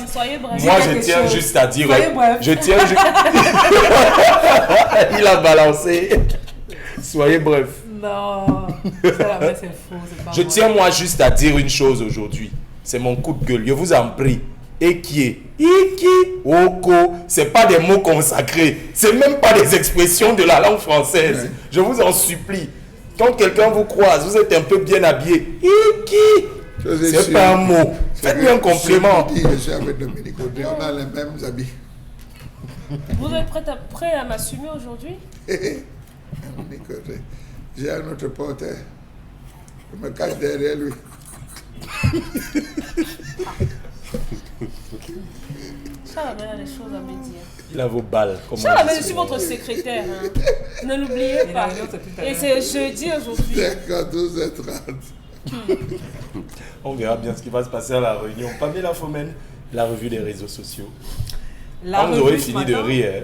Soyez bref. Moi, je tiens juste à dire... Soyez bref. Je tiens juste... Il a balancé. Soyez bref. Non, c'est faux. Je tiens moi juste à dire une chose aujourd'hui. C'est mon coup de gueule. Je vous en prie. Eki, Iki, Oko, c'est pas des mots consacrés. C'est même pas des expressions de la langue française. Je vous en supplie. Quand quelqu'un vous croise, vous êtes un peu bien habillé. Iki, c'est pas un mot. Faites-lui un complément. Je suis avec Dominique Audrey, on a les mêmes habits. Vous êtes prêt à m'assumer aujourd'hui? Dominique Audrey. J'ai un autre porteur. Je me cache derrière lui. Charles a des choses à me dire. Il a vos balles. Charles, je suis votre secrétaire. Hein. Ne l'oubliez pas. Et c'est jeudi aujourd'hui. D'accord, 12h30. On verra bien ce qui va se passer à la réunion. Pamela Fomen, la revue des réseaux sociaux. Vous aurez fini de rire. Hein.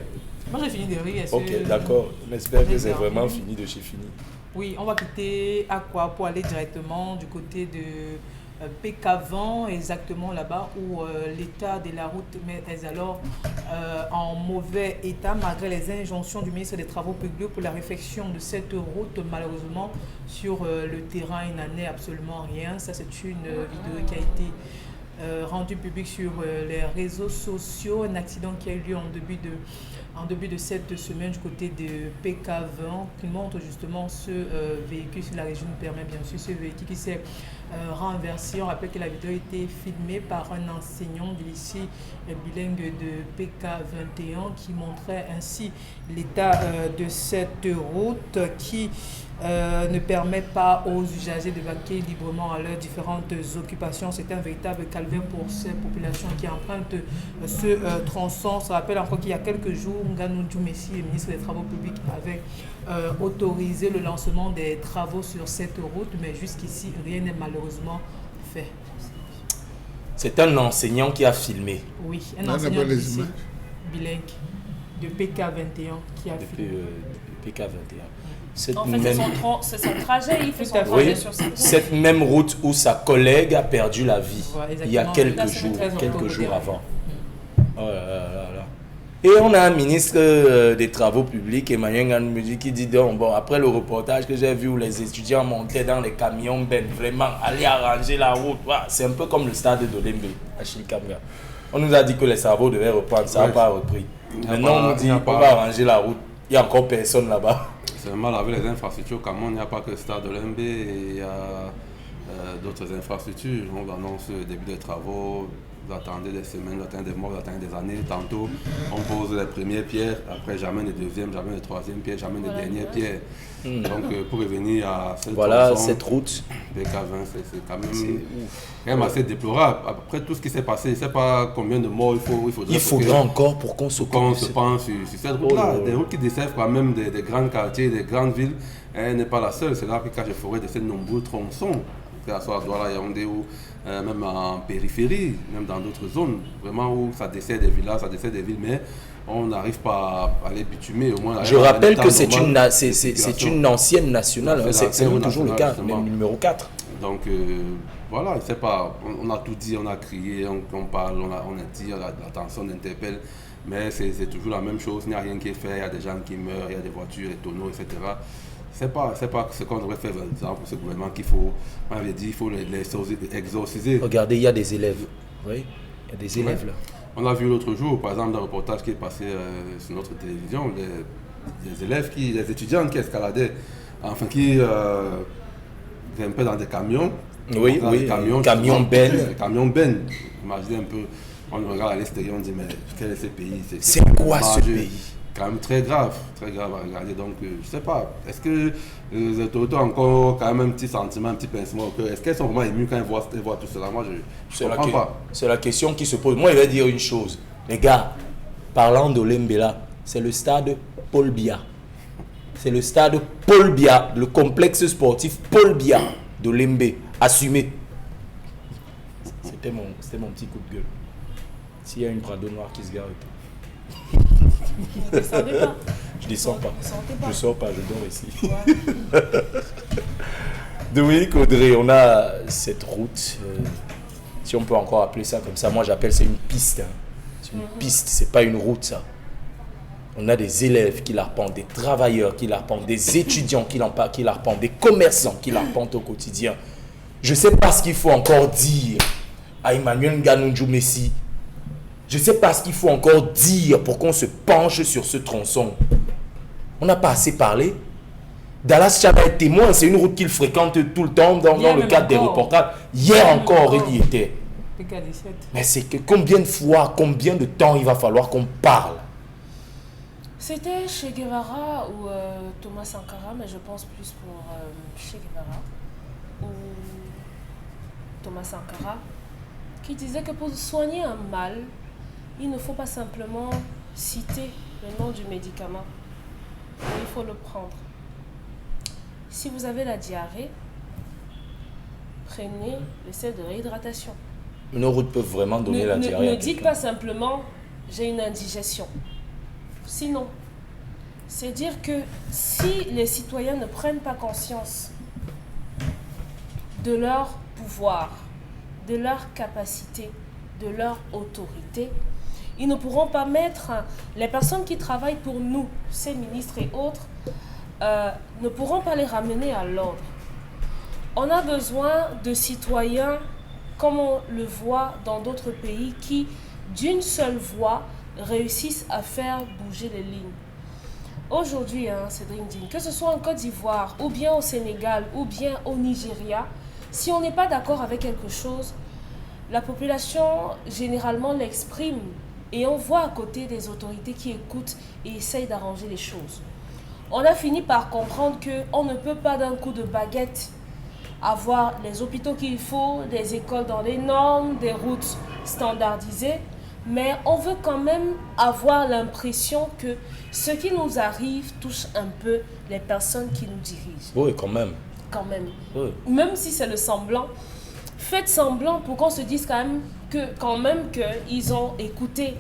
Moi j'ai fini de rire. Ok, d'accord. On espère que c'est vraiment fini de chez Fini. Oui, on va quitter Aqua pour aller directement du côté de Pécavan, exactement là-bas où l'état de la route est alors en mauvais état malgré les injonctions du ministre des Travaux publics pour la réfection de cette route. Malheureusement, sur le terrain, il n'en est absolument rien. Ça, c'est une vidéo qui a été rendue publique sur les réseaux sociaux. Un accident qui a eu lieu en début de cette semaine du côté de PK20 qui montre justement ce véhicule, si la région nous permet bien sûr, ce véhicule qui s'est renversé. On rappelle que la vidéo a été filmée par un enseignant du lycée bilingue de PK21 qui montrait ainsi l'état de cette route qui ne permet pas aux usagers de vaquer librement à leurs différentes occupations. C'est un véritable calvaire pour ces populations qui empruntent ce tronçon. On se rappelle encore qu'il y a quelques jours, Nganou Djoumessi, le ministre des Travaux publics, avait autorisé le lancement des travaux sur cette route, mais jusqu'ici, rien n'est malheureusement fait. C'est un enseignant qui a filmé. Oui, un enseignant du lycée bilingue de PK21 qui a filmé. PK21. En fait, c'est son trajet, il fait son trajet sur cette route. Cette même route où sa collègue a perdu la vie il y a quelques jours avant. Oh là là là là. Et on a un ministre des Travaux publics, Emmanuel Nganoumoudi, qui dit donc, bon, après le reportage que j'ai vu où les étudiants montaient dans les camions, vraiment, aller arranger la route. C'est un peu comme le stade d'Olembe à Chilkamga. On nous a dit que les travaux devaient reprendre, ça n'a pas repris. Maintenant, on nous dit qu'on va arranger la route. Il n'y a encore personne là-bas. C'est mal avec les infrastructures, comme il n'y a pas que le stade de l'MB, il y a d'autres infrastructures. On annonce le début des travaux, vous attendez des semaines, vous attendez des mois, vous attendez des années. Tantôt, on pose les premières pierres, après jamais les deuxièmes, jamais les troisièmes pierres, jamais les dernières pierres. Donc pour revenir à cette route, PK20, c'est quand même assez déplorable. Après tout ce qui s'est passé, je ne sais pas combien de morts il faudra encore pour qu'on se pense sur cette route-là. Des routes qui desservent quand même des grands quartiers, des grandes villes, elle n'est pas la seule. C'est là que quand je ferai de ces nombreux tronçons, que ce soit à Douala, Yaoundé ou même en périphérie, même dans d'autres zones, vraiment où ça dessert des villages, ça dessert des villes, mais on n'arrive pas à les bitumer au moins. Je rappelle que c'est une ancienne nationale, c'est toujours le cas, même numéro 4. Donc voilà, je sais pas, on a tout dit, on a crié, on parle, on a dit, l'attention on interpelle, mais c'est toujours la même chose, il n'y a rien qui est fait, il y a des gens qui meurent, il y a des voitures, des tonneaux, etc. C'est pas ce qu'on devrait faire pour ce gouvernement qu'il faut, on avait dit, il faut les exorciser. Regardez, il y a des élèves, oui, il y a des élèves là. On a vu l'autre jour, par exemple, dans un reportage qui est passé sur notre télévision, les étudiants qui escaladaient, enfin qui grimpaient dans des camions. Oui, camions Ben. Imaginez un peu, on regarde à l'extérieur, on dit, mais quel est ce pays? C'est quoi ce pays? Quand même très grave à regarder. Donc, je sais pas, est-ce que les autorités ont encore quand même un petit sentiment, un petit pincement au cœur? Est-ce qu'elles sont vraiment émues quand elles voient tout cela? Moi, je ne comprends pas. C'est la question qui se pose. Moi, je vais dire une chose. Les gars, parlant d'Olembe là, c'est le stade Paul Biya. C'est le stade Paul Biya, le complexe sportif Paul Biya d'Olembe. Assumé. C'était mon petit coup de gueule. S'il y a une Prado noire qui se gare et tout. Je descends pas. Je sors pas, je dors ici. Ouais. Dominique Audrey, on a cette route Si on peut encore appeler ça comme ça, moi j'appelle ça une piste. Hein. C'est une piste, c'est pas une route ça. On a des élèves qui l'arpentent, des travailleurs qui l'arpentent, des étudiants qui l'arpentent, des commerçants qui l'arpentent au quotidien. Je ne sais pas ce qu'il faut encore dire à Emmanuel Ngannou Messi. Je ne sais pas ce qu'il faut encore dire pour qu'on se penche sur ce tronçon. On n'a pas assez parlé. Dallas Chaba est témoin, c'est une route qu'il fréquente tout le temps dans le cadre des reportages. Hier encore, il y était. Mais c'est que combien de fois, combien de temps il va falloir qu'on parle? C'était Che Guevara ou Thomas Sankara, mais je pense plus pour Che Guevara ou Thomas Sankara, qui disait que pour soigner un mal, il ne faut pas simplement citer le nom du médicament, mais il faut le prendre. Si vous avez la diarrhée, prenez le sel de réhydratation. Nos routes peuvent vraiment donner la diarrhée. Ne dites pas simplement j'ai une indigestion. Sinon, c'est dire que si les citoyens ne prennent pas conscience de leur pouvoir, de leur capacité, de leur autorité, ils ne pourront pas mettre les personnes qui travaillent pour nous, ces ministres et autres, ne pourront pas les ramener à l'ordre. On a besoin de citoyens, comme on le voit dans d'autres pays, qui, d'une seule voix, réussissent à faire bouger les lignes. Aujourd'hui, Cédric Digne, que ce soit en Côte d'Ivoire, ou bien au Sénégal, ou bien au Nigeria, si on n'est pas d'accord avec quelque chose, la population généralement l'exprime et on voit à côté des autorités qui écoutent et essayent d'arranger les choses. On a fini par comprendre qu'on ne peut pas d'un coup de baguette avoir les hôpitaux qu'il faut, des écoles dans les normes, des routes standardisées, mais on veut quand même avoir l'impression que ce qui nous arrive touche un peu les personnes qui nous dirigent. Oui, quand même. Quand même. Oui. Même si c'est le semblant, faites semblant pour qu'on se dise quand même qu'ils ont écouté.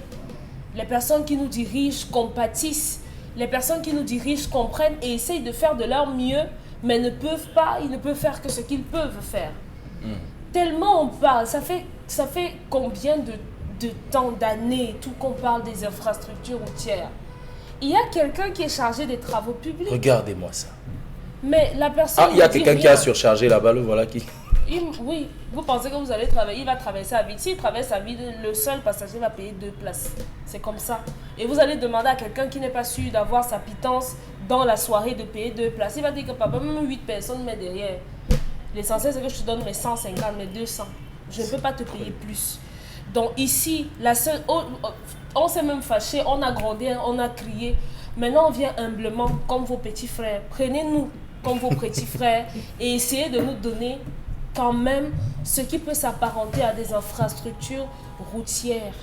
Les personnes qui nous dirigent compatissent, les personnes qui nous dirigent comprennent et essayent de faire de leur mieux, mais ils ne peuvent faire que ce qu'ils peuvent faire. Tellement on parle, ça fait combien de temps, d'années, tout qu'on parle des infrastructures routières. Il y a quelqu'un qui est chargé des travaux publics. Regardez-moi ça. Mais la personne... il y a quelqu'un qui a surchargé là-bas, voilà qui... Oui, vous pensez que vous allez travailler, il va traverser à vide. S'il traverse à vide, le seul passager va payer 2 places. C'est comme ça. Et vous allez demander à quelqu'un qui n'est pas sûr d'avoir sa pitance dans la soirée de payer 2 places. Il va dire que papa, même 8 personnes mais derrière. L'essentiel, c'est que je te donne mes 150, mes 200. Je ne peux pas te payer plus. Donc ici, on s'est même fâché, on a grondé, on a crié. Maintenant, on vient humblement, comme vos petits frères. Prenez-nous comme vos petits frères et essayez de nous donner quand même ce qui peut s'apparenter à des infrastructures routières.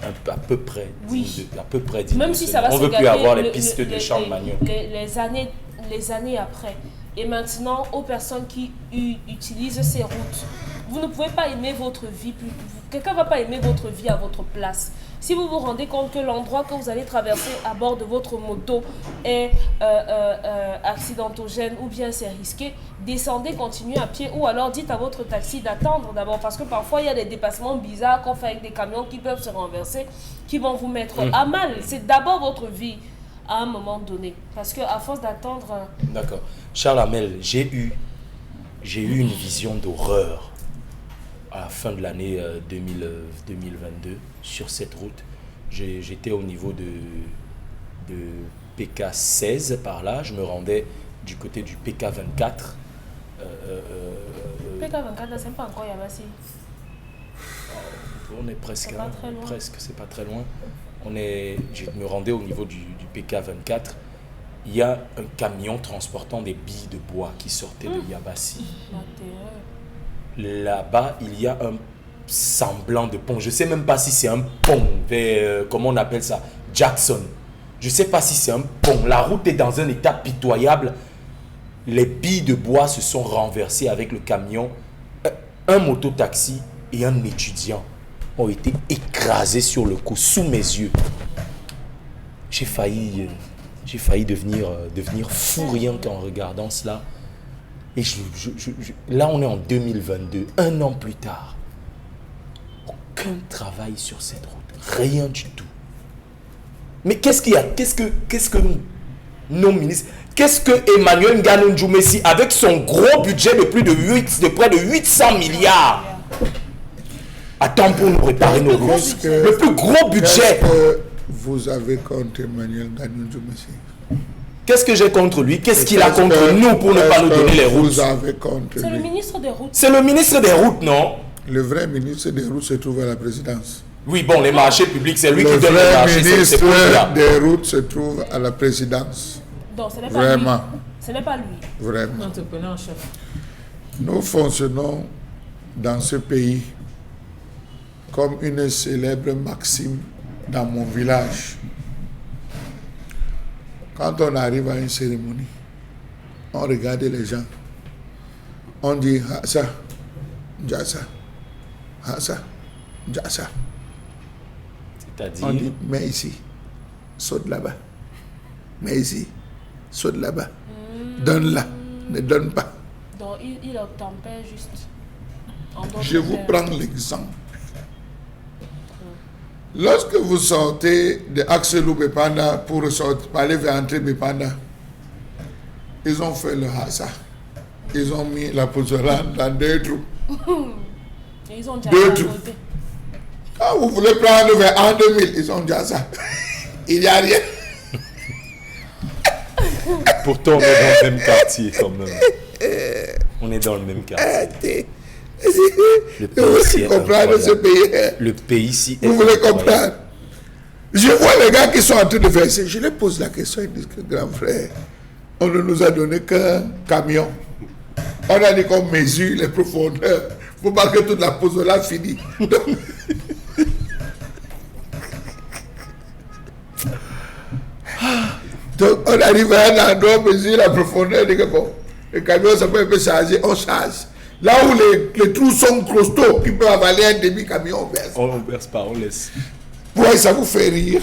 À peu près. Oui. À peu près. Même si ça va on ne veut plus avoir les pistes de champ de manioc. Les années après. Et maintenant, aux personnes qui utilisent ces routes, vous ne pouvez pas aimer votre vie. Quelqu'un ne va pas aimer votre vie à votre place. Si vous vous rendez compte que l'endroit que vous allez traverser à bord de votre moto est accidentogène ou bien c'est risqué, descendez, continuez à pied ou alors dites à votre taxi d'attendre d'abord parce que parfois il y a des dépassements bizarres qu'on fait avec des camions qui peuvent se renverser, qui vont vous mettre à mal. C'est d'abord votre vie à un moment donné parce qu'à force d'attendre... D'accord. Charles Hamel, j'ai eu une vision d'horreur à la fin de l'année 2022 sur cette route. J'étais au niveau de PK 16 par là, je me rendais du côté du PK 24. PK 24, là, c'est pas encore Yabassi. On est presque, c'est pas très loin. Je me rendais au niveau du PK 24. Il y a un camion transportant des billes de bois qui sortait de Yabassi. Là-bas, il y a un semblant de pont. Je ne sais même pas si c'est un pont vers, comment on appelle ça, Jackson. Je ne sais pas si c'est un pont. La route est dans un état pitoyable. Les billes de bois se sont renversées avec le camion. Un mototaxi et un étudiant ont été écrasés sur le coup, sous mes yeux. J'ai failli devenir fou rien qu'en regardant cela. Et là, on est en 2022, un an plus tard. aucun travail sur cette route. Rien du tout. Mais qu'est-ce qu'il y a? Qu'est-ce que nos ministres... Qu'est-ce que Emmanuel Nganou Djoumessi, avec son gros budget de près de 800 milliards, attend pour nous réparer nos routes? Le plus gros budget. Qu'est-ce que vous avez contre Emmanuel Nganou Djoumessi? Qu'est-ce que j'ai contre lui? Qu'est-ce qu'il a contre nous pour ne pas nous donner les routes? C'est le ministre des routes. C'est le ministre des routes, non? Le vrai ministre des routes se trouve à la présidence. Oui, bon, les marchés publics, c'est lui qui donne les marchés. marchés. Le ministre des routes se trouve à la présidence. Donc, ce n'est pas Vraiment. lui. Ce n'est pas lui. Vraiment. Entrepreneur en chef. Nous fonctionnons dans ce pays comme une célèbre maxime dans mon village. Quand on arrive à une cérémonie, on regarde les gens. On dit Hassa, Jassa, Hassa, Jassa. C'est-à-dire? On dit mets ici, saute là-bas. Mets ici, saute là-bas. Donne-la, ne donne pas. Donc, il tempère juste. Je vous prends l'exemple. Lorsque vous sortez de Axelou Bepanda pour aller vers Entrée Bepanda, ils ont fait le hassa. Ils ont mis la poussolane dans 2 trous. Ils ont déjà 2 trous. Quand vous voulez prendre vers en 2000, ils ont déjà ça. Il n'y a rien. Pourtant, on est dans le même quartier quand même. On est dans le même quartier. Le pays comprendre ce pays. Le pays ici. Vous voulez comprendre? Je vois les gars qui sont en train de verser. Je leur pose la question. Ils disent que grand frère, on ne nous a donné qu'un camion. On a dit qu'on mesure les profondeurs. Il ne faut pas que toute la pose là finisse. Donc on arrive à un endroit, on mesure la profondeur. On dit que bon, le camion, ça peut un peu charger, on charge. Là où les trous sont costauds, qui peuvent avaler un demi-camion, on verse. On ne verse pas, on laisse. Ouais, ça vous fait rire.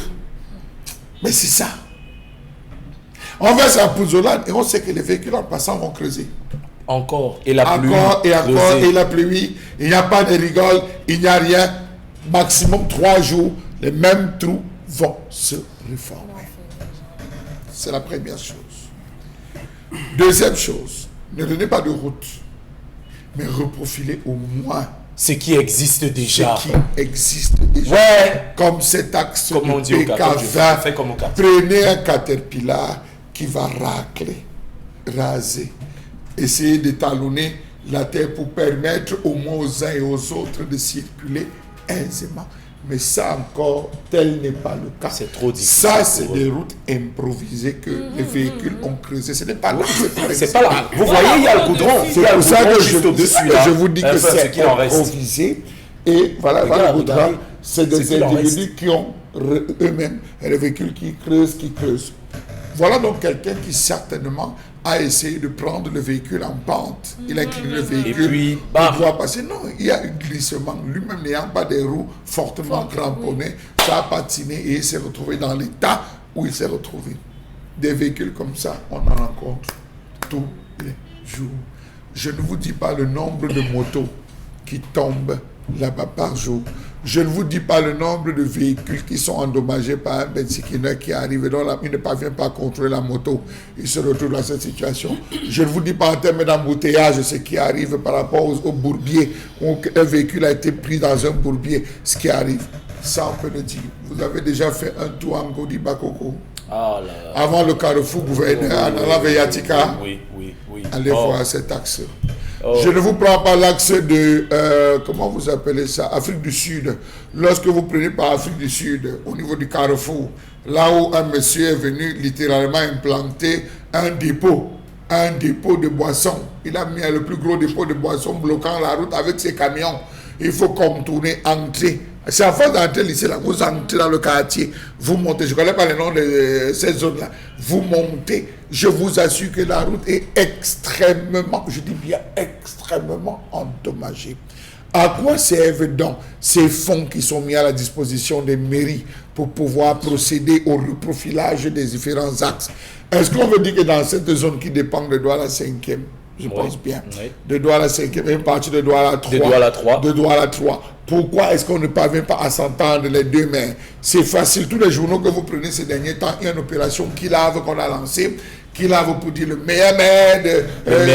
Mais c'est ça. On verse la pouzzolane et on sait que les véhicules en passant vont creuser. Encore. Et la pluie. Encore et encore. Et la pluie. Il n'y a pas de rigole. Il n'y a rien. Maximum 3 jours. Les mêmes trous vont se reformer. C'est la première chose. Deuxième chose. Ne donnez pas de route. Mais reprofilez au moins ce qui existe déjà. Ce qui existe déjà. Ouais. Comme cet axe comme on dit de PK20. Prenez un caterpillar qui va racler, raser, essayer d'étalonner la terre pour permettre au moins aux uns et aux autres de circuler aisément. Mais ça encore, tel n'est pas le cas. C'est trop difficile. Ça, c'est des routes improvisées que les véhicules ont creusées. Ce n'est pas là. C'est pas là. Vous voyez, il y a le goudron. C'est pour ça que je vous dis que c'est improvisé. Et voilà, le goudron, c'est des individus qui ont eux-mêmes les véhicules qui creusent. Voilà donc quelqu'un qui certainement a essayé de prendre le véhicule en pente. Il a incliné le véhicule. Et puis, il doit passer. Non, il y a un glissement. Lui-même n'ayant pas des roues fortement cramponnées, ça a patiné et il s'est retrouvé dans l'état où il s'est retrouvé. Des véhicules comme ça, on en rencontre tous les jours. Je ne vous dis pas le nombre de motos qui tombent là-bas par jour. Je ne vous dis pas le nombre de véhicules qui sont endommagés par un bensikiner qui arrive et dont il ne parvient pas à contrôler la moto. Il se retrouve dans cette situation. Je ne vous dis pas en termes d'embouteillage ce qui arrive par rapport au bourbier, où un véhicule a été pris dans un bourbier, ce qui arrive. Ça, on peut le dire. Vous avez déjà fait un tour en Godi Bakoko. Ah là. Avant le carrefour gouverneur, en allant vers Yatika. Oui. Allez voir cet axe. Je ne vous prends pas l'axe de, comment vous appelez ça, Afrique du Sud. Lorsque vous prenez par Afrique du Sud, au niveau du carrefour, là où un monsieur est venu littéralement implanter un dépôt de boissons. Il a mis le plus gros dépôt de boissons bloquant la route avec ses camions. Il faut contourner, entrer. C'est à force d'entrer ici, là, vous entrez dans le quartier, vous montez, je ne connais pas le nom de ces zones-là, vous montez, je vous assure que la route est extrêmement, je dis bien extrêmement endommagée. À quoi servent donc ces fonds qui sont mis à la disposition des mairies pour pouvoir procéder au reprofilage des différents axes? Est-ce qu'on veut dire que dans cette zone qui dépend de Douala 5e, je pense bien. Oui. De Douala 5e, une partie de Douala 3. De Douala 3. Pourquoi est-ce qu'on ne parvient pas à s'entendre les deux mains? C'est facile. Tous les journaux que vous prenez ces derniers temps, il y a une opération Kilave qu'on a lancée. Kilave pour dire le meilleur maire, le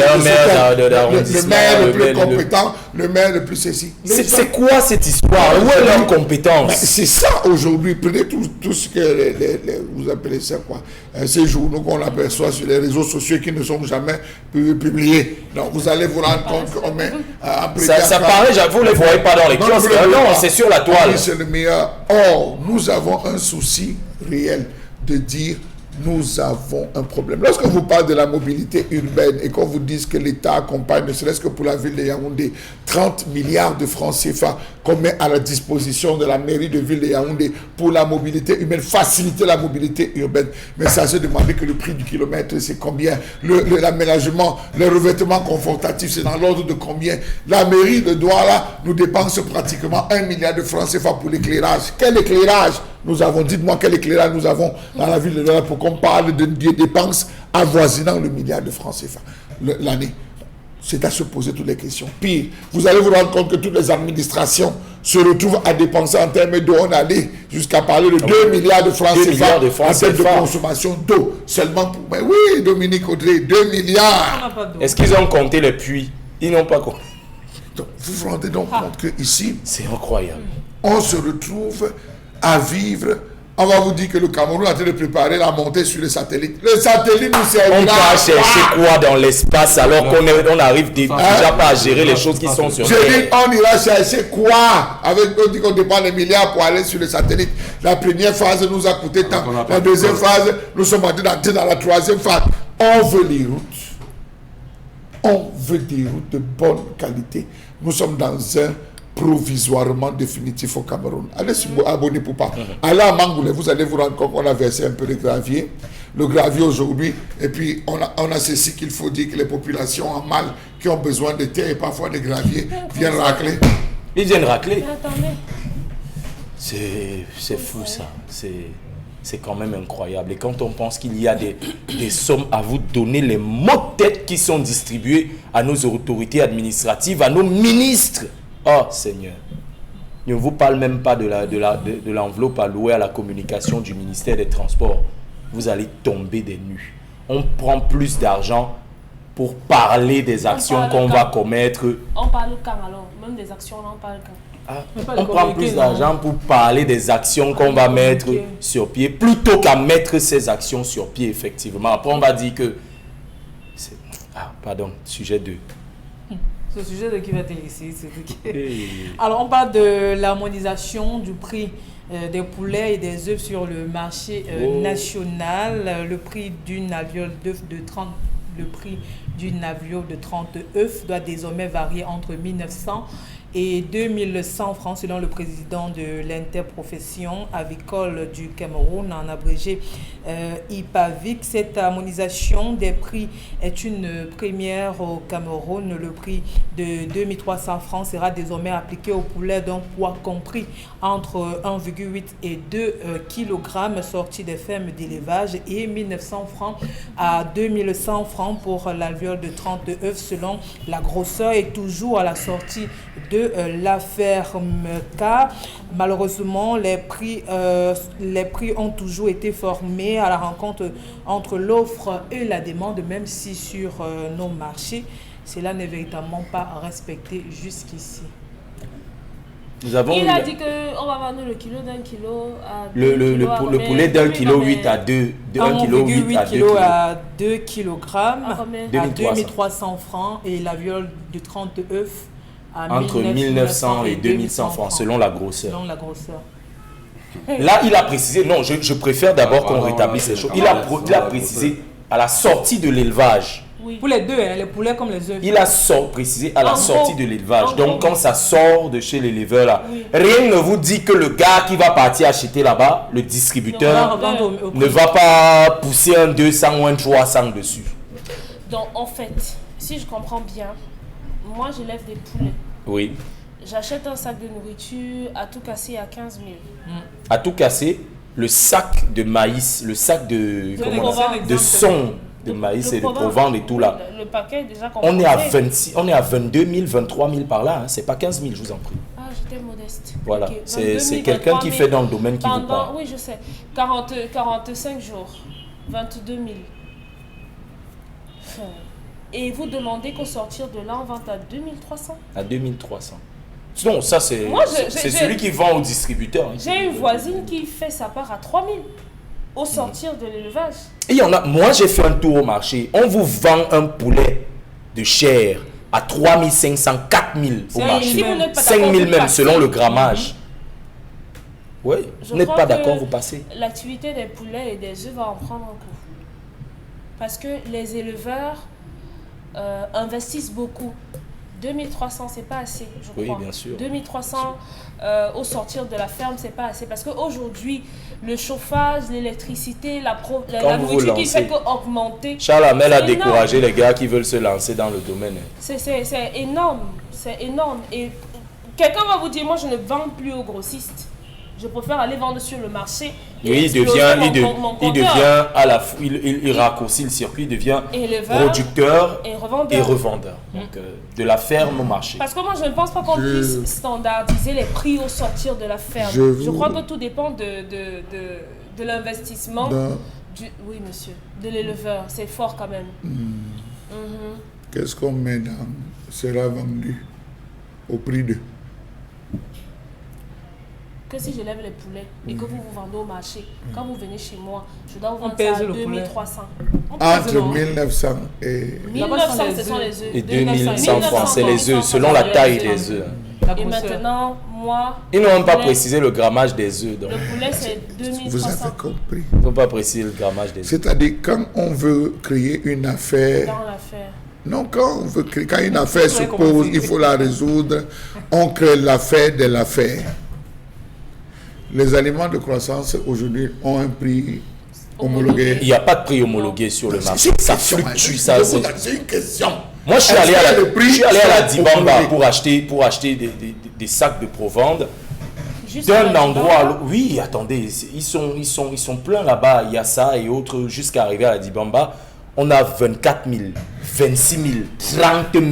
maire le plus compétent, le maire le plus ceci. C'est quoi cette histoire? Où est leur compétence? C'est ça aujourd'hui. Prenez tout ce que vous appelez ça quoi? Ces journaux qu'on aperçoit sur les réseaux sociaux qui ne sont jamais publiés. Donc vous allez vous rendre compte qu'on met ça paraît, vous ne les voyez pas dans les kiosques. Non, c'est sur la toile. Oui, c'est le meilleur. Or, nous avons un souci réel de dire nous avons un problème. Lorsque vous parlez de la mobilité urbaine et qu'on vous dise que l'État accompagne, ne serait-ce que pour la ville de Yaoundé, 30 milliards de francs CFA qu'on met à la disposition de la mairie de ville de Yaoundé pour la mobilité humaine, faciliter la mobilité urbaine. Mais ça se demander que le prix du kilomètre, c'est combien? L'aménagement, le revêtement confortatif, c'est dans l'ordre de combien? La mairie de Douala nous dépense pratiquement 1 milliard de francs CFA pour l'éclairage. Quel éclairage? Nous avons, dites-moi quel éclairage nous avons dans la ville de Douala pour qu'on parle de dépenses avoisinant le milliard de francs CFA l'année. C'est à se poser toutes les questions. Pire, vous allez vous rendre compte que toutes les administrations se retrouvent à dépenser en termes d'eau. On allait jusqu'à parler de 2 milliards de francs CFA en termes de consommation d'eau. Seulement pour... Mais oui, Dominique Audrey, 2 milliards. Est-ce qu'ils ont compté les puits? Ils n'ont pas compté. Donc, vous vous rendez donc compte qu'ici, c'est incroyable. On se retrouve à vivre. On va vous dire que le Cameroun est en train de préparer la montée sur les satellites. Le satellite nous servira. On va chercher quoi dans l'espace alors qu'on arrive déjà pas à gérer les choses qui sont sur Terre? Je dis, on ira chercher quoi? On dit qu'on dépense des milliards pour aller sur les satellites. La première phase nous a coûté tant. La deuxième phase, nous sommes en train d'entrer dans la troisième phase. On veut les routes. On veut des routes de bonne qualité. Nous sommes dans un provisoirement définitif au Cameroun. Allez abonner pour pas. Allez à Mangoulé, vous allez vous rendre compte qu'on a versé un peu de gravier. Le gravier aujourd'hui, et puis on a ceci qu'il faut dire que les populations en mal qui ont besoin de terre et parfois de gravier viennent racler. Ils viennent racler. C'est fou ça. C'est quand même incroyable. Et quand on pense qu'il y a des sommes à vous donner, les mots de tête qui sont distribués à nos autorités administratives, à nos ministres. Oh Seigneur, ne vous parle même pas de l'enveloppe allouée à la communication du ministère des Transports. Vous allez tomber des nues. On prend plus d'argent pour parler des actions qu'on va commettre. On parle quand alors? Même des actions, on en parle quand? On prend plus d'argent pour parler des actions qu'on va mettre sur pied, plutôt qu'à mettre ces actions sur pied, effectivement. Après, on va dire que... sujet 2. Ce sujet de qui va ici, Alors, on parle de l'harmonisation du prix des poulets et des œufs sur le marché national. Le prix d'une alvéole d'œufs de 30 œufs doit désormais varier entre 1900 et 2100 francs selon le président de l'interprofession avicole du Cameroun, en abrégé IPAVIC. Cette harmonisation des prix est une première au Cameroun. Le prix de 2300 francs sera désormais appliqué au poulet d'un poids compris entre 1,8 et 2 kg sortis des fermes d'élevage et 1900 francs à 2100 francs pour l'alvéole de 30 œufs selon la grosseur et toujours à la sortie de l'affaire Meka. Malheureusement, les prix ont toujours été formés à la rencontre entre l'offre et la demande, même si sur nos marchés, cela n'est véritablement pas respecté jusqu'ici. Il a dit qu'on va vendre le kilo d'un kilo à 2 le poulet d'un kilo 8 à 2 kg à 2 kg à 2300 francs et la viole de 30 œufs entre 1900 et 2100 francs selon la grosseur. Là, il a précisé, non, je préfère d'abord qu'on rétablisse ces choses. Il a précisé à la sortie de l'élevage. Oui. Pour les deux, les poulets comme les œufs. Il a précisé à la sortie de l'élevage. Donc, quand ça sort de chez l'éleveur, là, rien ne vous dit que le gars qui va partir acheter là-bas, le distributeur, ne va pas pousser un 200 ou un 300 dessus. Donc, en fait, si je comprends bien, moi, j'élève des poulets. Oui. J'achète un sac de nourriture à tout casser à 15 000. À tout casser, le sac de maïs, le sac de son de maïs et de provende et tout là. Le paquet est déjà composé. On est à 22 000, 23 000 par là. Hein. C'est pas 15 000, je vous en prie. Ah, j'étais modeste. Voilà, okay. C'est quelqu'un qui fait dans le domaine qui vous parle. Oui, je sais. 45 jours, 22 000. Et vous demandez qu'au sortir de là, on vend à 2300 ? À 2300. Non, ça c'est celui qui vend au distributeur. Hein, j'ai une voisine qui fait sa part à 3000 au sortir de l'élevage. Et moi j'ai fait un tour au marché. On vous vend un poulet de chair à 3500, 4000 au marché. 5000 même selon le grammage. Oui, vous n'êtes pas d'accord, vous passez. L'activité des poulets et des œufs va en prendre un coup. Parce que les éleveurs investissent beaucoup. 2300, c'est pas assez, je crois. Oui, bien sûr. 2300 au sortir de la ferme, c'est pas assez. Parce qu'aujourd'hui, le chauffage, l'électricité, la nourriture qui fait qu'augmenter. Charles Hamel a découragé les gars qui veulent se lancer dans le domaine. C'est énorme. C'est énorme. Et quelqu'un va vous dire, moi, je ne vends plus aux grossistes. Je préfère aller vendre sur le marché. Oui, il raccourcit le circuit, il devient producteur et revendeur. Donc, de la ferme au marché. Parce que moi, je ne pense pas qu'on puisse standardiser les prix au sortir de la ferme. Je crois que tout dépend de l'investissement. Oui, monsieur. De l'éleveur. C'est fort quand même. Qu'est-ce qu'on met dans sera vendu au prix de... Que si je lève les poulets et que vous vous vendez au marché, quand vous venez chez moi, je dois vous vendre ça à 2300. Entre 1900 et... 1900, ce sont les œufs. Et 2100 francs, c'est les œufs, selon la taille des œufs. Et maintenant, moi... Ils n'ont même pas précisé le grammage des œufs. Le poulet, c'est 2300. Vous avez compris. Ils n'ont pas précisé le grammage des œufs. C'est-à-dire, quand on veut créer une affaire... Dans l'affaire. Non, quand une affaire se pose, il faut la résoudre. On crée l'affaire de l'affaire. Les aliments de croissance aujourd'hui ont un prix homologué. Il n'y a pas de prix homologué sur le marché. Ça fluctue. C'est une question. Moi, je suis allé à la Dibamba pour acheter des sacs de provende. D'un endroit à l'autre. Oui, attendez, ils sont pleins là-bas. Il y a ça et autres jusqu'à arriver à la Dibamba. On a 24 000, 26 000, 30 000.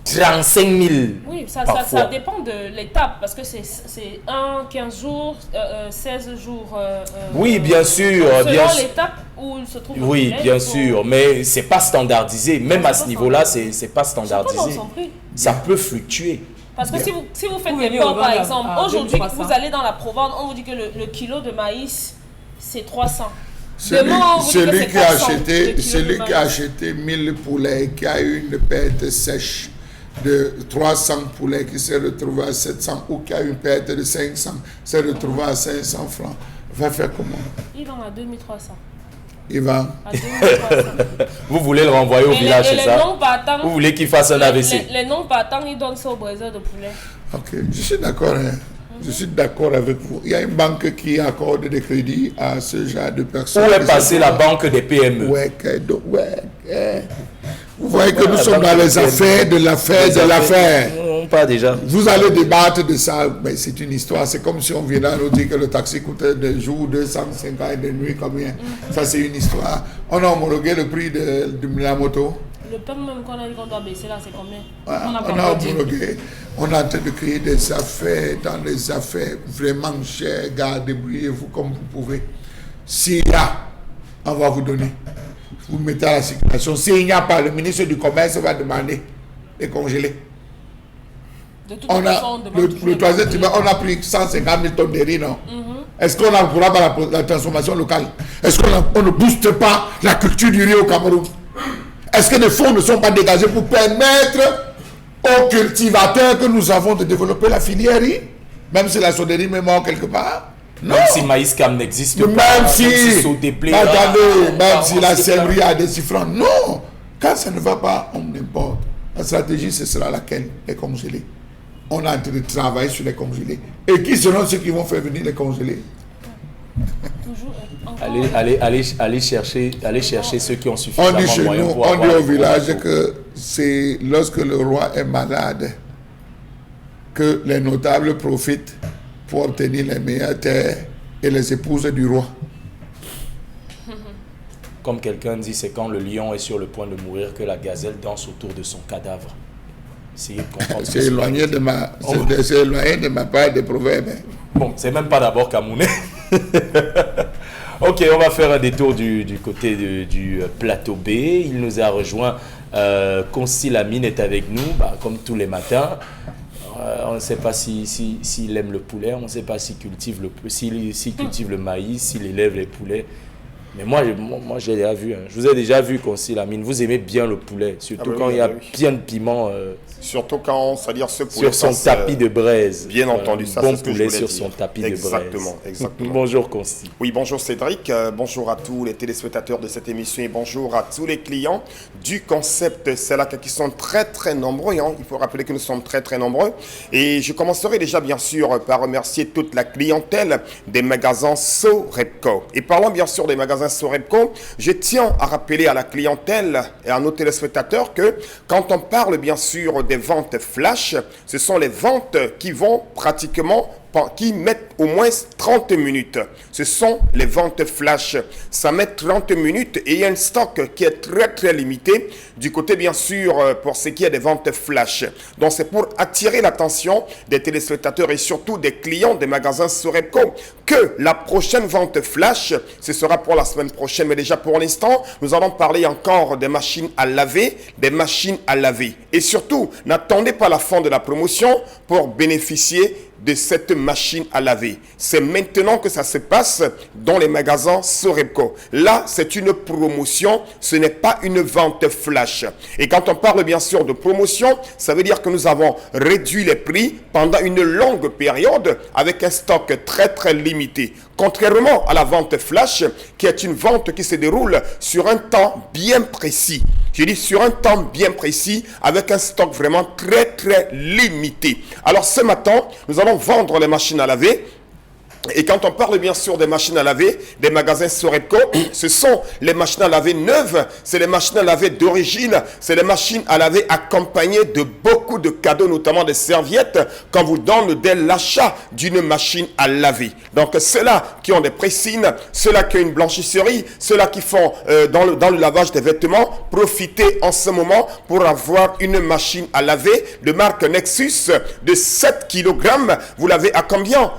35 000. Oui, ça dépend de l'étape, parce que c'est 15 jours, 16 jours. Oui, bien sûr. Selon l'étape où il se trouve. Oui, bien sûr, mais c'est pas standardisé. Même à ce niveau-là, c'est pas standardisé. Ça peut fluctuer. Parce que si vous faites des porcs, par exemple, aujourd'hui, vous allez dans la Provence, on vous dit que le kilo de maïs, c'est 300. Celui qui a acheté 1000 poulets, qui a eu une perte sèche de 300 poulets, qui s'est retrouvé à 700, ou qui a eu une perte de 500, s'est retrouvé à 500 francs, va faire comment? Il vend à 2300. Il va à 2300. Vous voulez le renvoyer au village, c'est ça? Vous voulez qu'il fasse un AVC? Les non-partants, ils donnent ça au briseur de poulet. Ok, je suis d'accord. Je suis d'accord avec vous. Il y a une banque qui accorde des crédits à ce genre de personnes. Où est passée la banque des PME? Vous voyez que nous sommes dans les affaires de l'affaire. Non, pas déjà. Vous allez débattre de ça, mais c'est une histoire. C'est comme si on venait nous dire que le taxi coûtait de jour 250 et de nuit combien. Ça, c'est une histoire. On a homologué le prix de la moto. Le pain même qu'on a dit qu'on doit baisser là, c'est combien? On a homologué. On est en train de créer des affaires dans les affaires vraiment chères. Gars, débrouillez-vous comme vous pouvez. S'il y a, on va vous donner. Vous mettez à la circulation. S'il n'y a pas, le ministre du Commerce va demander de congeler. On a le troisième trimestre, on a pris 150 000 tonnes de riz, non? Est-ce qu'on n'encourage pas la transformation locale? Est-ce qu'on ne booste pas la culture du riz au Cameroun? Est-ce que les fonds ne sont pas dégagés pour permettre aux cultivateurs que nous avons de développer la filière riz? Même si la sonnerie me mord quelque part? Non. Même si Maïs Cam n'existe pas, même si la sèmerie a des chiffres, non. Quand ça ne va pas, on importe. La stratégie, ce sera laquelle? Les congelés. On est en train de travailler sur les congelés. Et qui seront ceux qui vont faire venir les congelés? Allez chercher ceux qui ont suffisamment de moyens pour avoir. On dit au village que c'est lorsque le roi est malade que les notables profitent pour obtenir les meilleures terres et les épouses du roi. comme quelqu'un dit, c'est quand le lion est sur le point de mourir que la gazelle danse autour de son cadavre. C'est éloigné de ma part des proverbes. Bon, c'est même pas d'abord camerounais. Ok, on va faire un détour du côté du plateau B. Il nous a rejoint. Concy Lamine est avec nous, comme tous les matins. On ne sait pas s'il aime le poulet, on ne sait pas s'il cultive le maïs, s'il élève les poulets. Mais moi j'ai déjà vu. Je vous ai déjà vu, Concy Lamine. Vous aimez bien le poulet, surtout quand il y a bien de piment. Surtout quand, c'est-à-dire ce poulet sur son tapis de braise. Bien entendu, ça bon c'est ce que poulet je sur dire. son tapis Exactement, de braise. exactement. Bonjour Concy. Oui, bonjour Cédric, bonjour à tous les téléspectateurs de cette émission et bonjour à tous les clients du concept Selaka qui sont très très nombreux. Hein. Il faut rappeler que nous sommes très très nombreux. Et je commencerai déjà bien sûr par remercier toute la clientèle des magasins Sorepco. Et parlant bien sûr des magasins Sorepco, je tiens à rappeler à la clientèle et à nos téléspectateurs que quand on parle bien sûr des ventes flash, ce sont les ventes qui vont pratiquement, qui mettent au moins 30 minutes. Ce sont les ventes flash. Ça met 30 minutes et il y a un stock qui est très très limité du côté bien sûr pour ce qui est des ventes flash. Donc c'est pour attirer l'attention des téléspectateurs et surtout des clients des magasins Sorepco que la prochaine vente flash, ce sera pour la semaine prochaine. Mais déjà pour l'instant, nous allons parler encore des machines à laver, Et surtout, n'attendez pas la fin de la promotion pour bénéficier de cette machine à laver. C'est maintenant que ça se passe dans les magasins Sorepco. Là, c'est une promotion, ce n'est pas une vente flash. Et quand on parle bien sûr de promotion, ça veut dire que nous avons réduit les prix pendant une longue période avec un stock très très limité. Contrairement à la vente flash, qui est une vente qui se déroule sur un temps bien précis. Je dis sur un temps bien précis, avec un stock vraiment très très limité. Alors ce matin, nous allons vendre les machines à laver. Et quand on parle bien sûr des machines à laver, des magasins Sorepco, ce sont les machines à laver neuves, c'est les machines à laver d'origine, c'est les machines à laver accompagnées de beaucoup de cadeaux, notamment des serviettes, qu'on vous donne dès l'achat d'une machine à laver. Donc ceux-là qui ont des pressines, ceux-là qui ont une blanchisserie, ceux-là qui font dans le lavage des vêtements, profitez en ce moment pour avoir une machine à laver de marque Nexus de 7 kg. Vous l'avez à combien?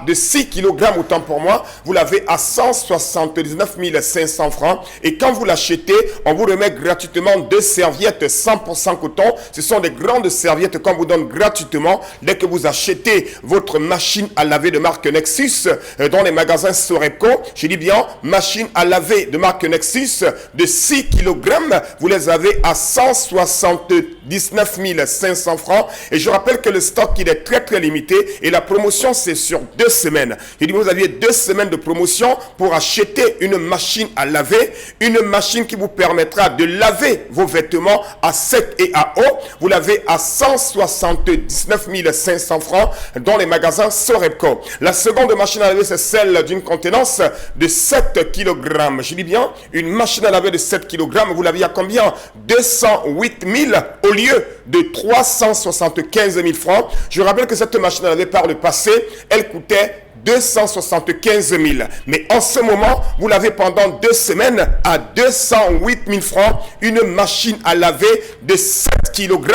De 6 kg, autant pour moi, vous l'avez à 179 500 francs. Et quand vous l'achetez, on vous remet gratuitement 2 serviettes 100% coton. Ce sont des grandes serviettes qu'on vous donne gratuitement dès que vous achetez votre machine à laver de marque Nexus dans les magasins Sorepco. Je dis bien, machine à laver de marque Nexus de 6 kg. Vous les avez à 179 500 francs. Et je rappelle que le stock, il est très très limité et la promotion, c'est sur 2 semaines. Il dit, vous aviez 2 semaines de promotion pour acheter une machine à laver, une machine qui vous permettra de laver vos vêtements à sec et à eau. Vous l'avez à 179 500 francs dans les magasins Sorepco. La seconde machine à laver, c'est celle d'une contenance de 7 kg. Je dis bien, une machine à laver de 7 kg, vous l'aviez à combien? 208 000 au lieu de 375 000 francs. Je rappelle que cette machine à laver par le passé, elle coûtait 275 000. Mais en ce moment, vous l'avez pendant 2 semaines à 208 000 francs. Une machine à laver de 7 kg.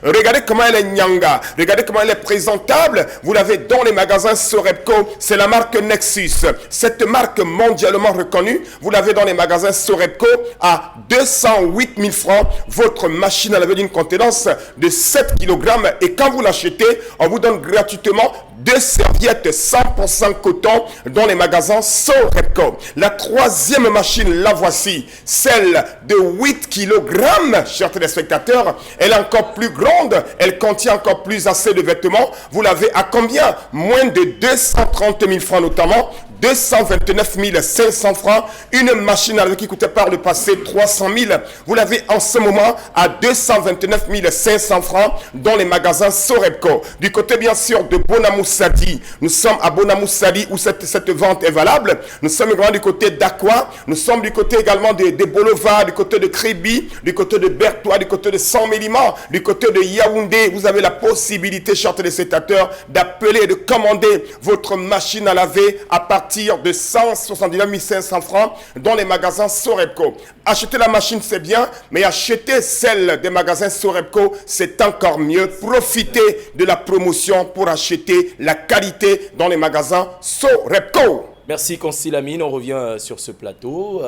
Regardez comment elle est nyanga. Regardez comment elle est présentable. Vous l'avez dans les magasins Sorepco. C'est la marque Nexus. Cette marque mondialement reconnue, vous l'avez dans les magasins Sorepco à 208 000 francs. Votre machine à laver d'une contenance de 7 kg. Et quand vous l'achetez, on vous donne gratuitement 2 serviettes 100% coton dans les magasins Sorepco. La troisième machine, la voici, celle de 8 kg, chers téléspectateurs. Elle est encore plus grande, elle contient encore plus assez de vêtements. Vous l'avez à combien? Moins de 230 000 francs notamment. 229 500 francs, une machine à laver qui coûtait par le passé 300 000. Vous l'avez en ce moment à 229 29 500 francs dans les magasins Sorepco. Du côté bien sûr de Bonamoussadi, nous sommes à Bonamoussadi où cette vente est valable. Nous sommes également du côté d'Aqua, nous sommes du côté également de Bolova, du côté de Kribi, du côté de Bertois, du côté de San-Méliment, du côté de Yaoundé. Vous avez la possibilité, chers téléspectateurs, d'appeler et de commander votre machine à laver à partir de 179 500 francs dans les magasins Sorepco. Acheter la machine, c'est bien, mais acheter celle des magasins Sorepco, c'est encore mieux. Profitez de la promotion pour acheter la qualité dans les magasins Sorepco. Merci Constille Lamine, on revient sur ce plateau.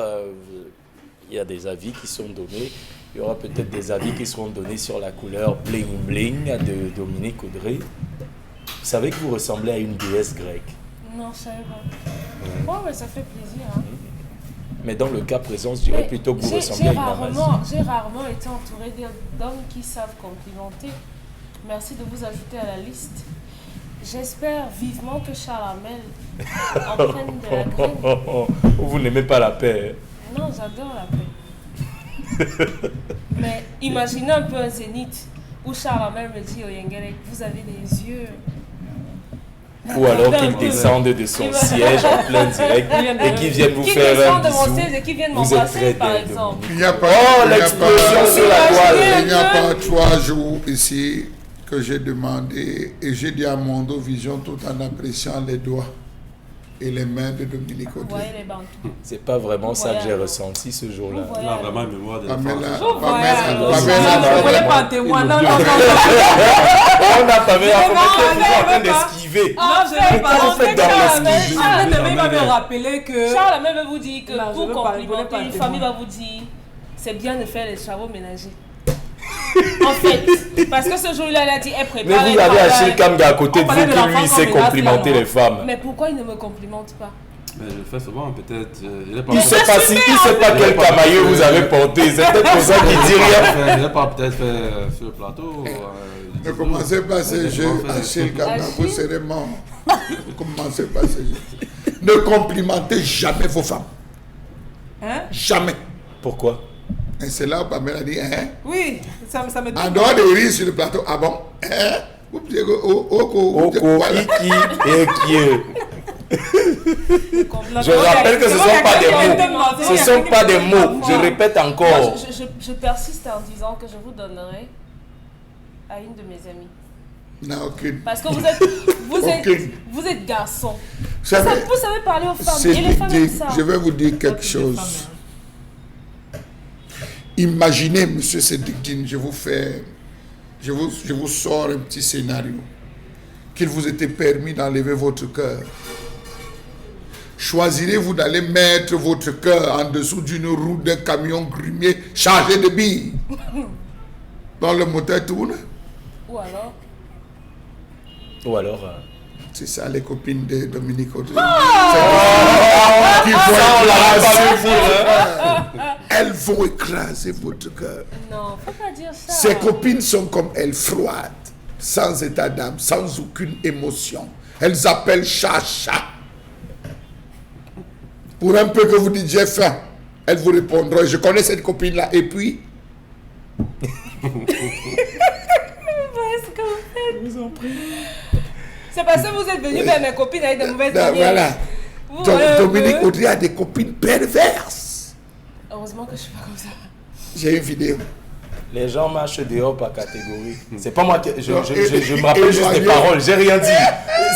Il y a des avis qui sont donnés. Il y aura peut-être des avis qui seront donnés sur la couleur bling bling de Dominique Audrey. Vous savez que vous ressemblez à une déesse grecque. Non, je savais pas. Ouais, mais ça fait plaisir. Hein. Mais dans le cas présent, je dirais plutôt que vous ressemblez à une Amazone. J'ai rarement été entourée d'hommes qui savent complimenter. Merci de vous ajouter à la liste. J'espère vivement que Charles Hamel en prenne de la graine. Vous n'aimez pas la paix. Non, j'adore la paix. Mais imaginez un peu un zénith où Charles Hamel me dit au Yengelek, vous avez des yeux. Ou alors qu'il descende de son siège en plein direct et qu'il vienne vous faire un bisou. Qui descend de mon siège et qui vienne m'embrasser, par exemple. Il n'y a pas, l'explosion sur la toile. Il n'y a pas 3 jours ici que j'ai demandé et j'ai dit à Mondo Vision tout en appréciant les doigts et les mains de Dominique Audrey. C'est pas vraiment ça que j'ai ressenti ce jour-là. Là, vraiment, mémoire de Pamela, Vous voulez pas témoin? Non, on n'a pas vu en train d'esquiver. Non, je vais pas. En fait, dans l'esquive. Il va me rappeler que... Charles même vous dit que pour complimenter une famille, va vous dire c'est bien de faire les travaux ménagers. En fait, parce que ce jour-là, il a dit, préparé. Mais vous avez Achille Kamga à côté de vous qui lui sait complimenter les femmes. Mais pourquoi il ne me complimente pas? Mais je le fais souvent, peut-être. Il ne sait pas quel camailleux vous avez porté. C'est peut-être pour ça qu'il dit rien. Il n'a pas peut-être fait sur le plateau. Ne commencez pas ces jeux, Achille Kamga, vous serez mort. Ne commencez pas ces jeux. Ne complimentez jamais vos femmes. Hein? Jamais. Pourquoi? Et c'est là où Pamela dit, hein? Oui, ça me dit. En dehors de rire sur le plateau, ah bon? Hein? Vous pouvez Oko, Iki et Kie. Je rappelle que ce ne sont pas des mots. Ce ne sont pas des mots. Je répète encore. Moi, je persiste en disant que je vous donnerai à une de mes amies. Non, aucune. Parce que vous êtes garçon. Vous savez parler aux femmes. Et les femmes aiment ça. Je vais vous dire quelque chose. Imaginez, monsieur Sédikine, je vous sors un petit scénario. Qu'il vous était permis d'enlever votre cœur. Choisirez-vous d'aller mettre votre cœur en dessous d'une roue d'un camion grumier chargé de billes dans le moteur tourne? Ou alors c'est ça les copines de Dominique Audrey. Elles vont écraser votre cœur. Non, faut pas dire ça. Ces copines sont comme elles, froides, sans état d'âme, sans aucune émotion. Elles appellent chat. Pour un peu que vous dites j'ai faim, elles vous répondront. Je connais cette copine-là. Et puis je vous en prie. C'est parce que vous êtes venu vers mes copines avec de mauvaises manières. Voilà. Dominique Audrey a des copines perverses. Heureusement que je suis pas comme ça. J'ai une vidéo. Les gens marchent dehors par catégorie. C'est pas moi qui... Je me rappelle juste des paroles. J'ai rien dit.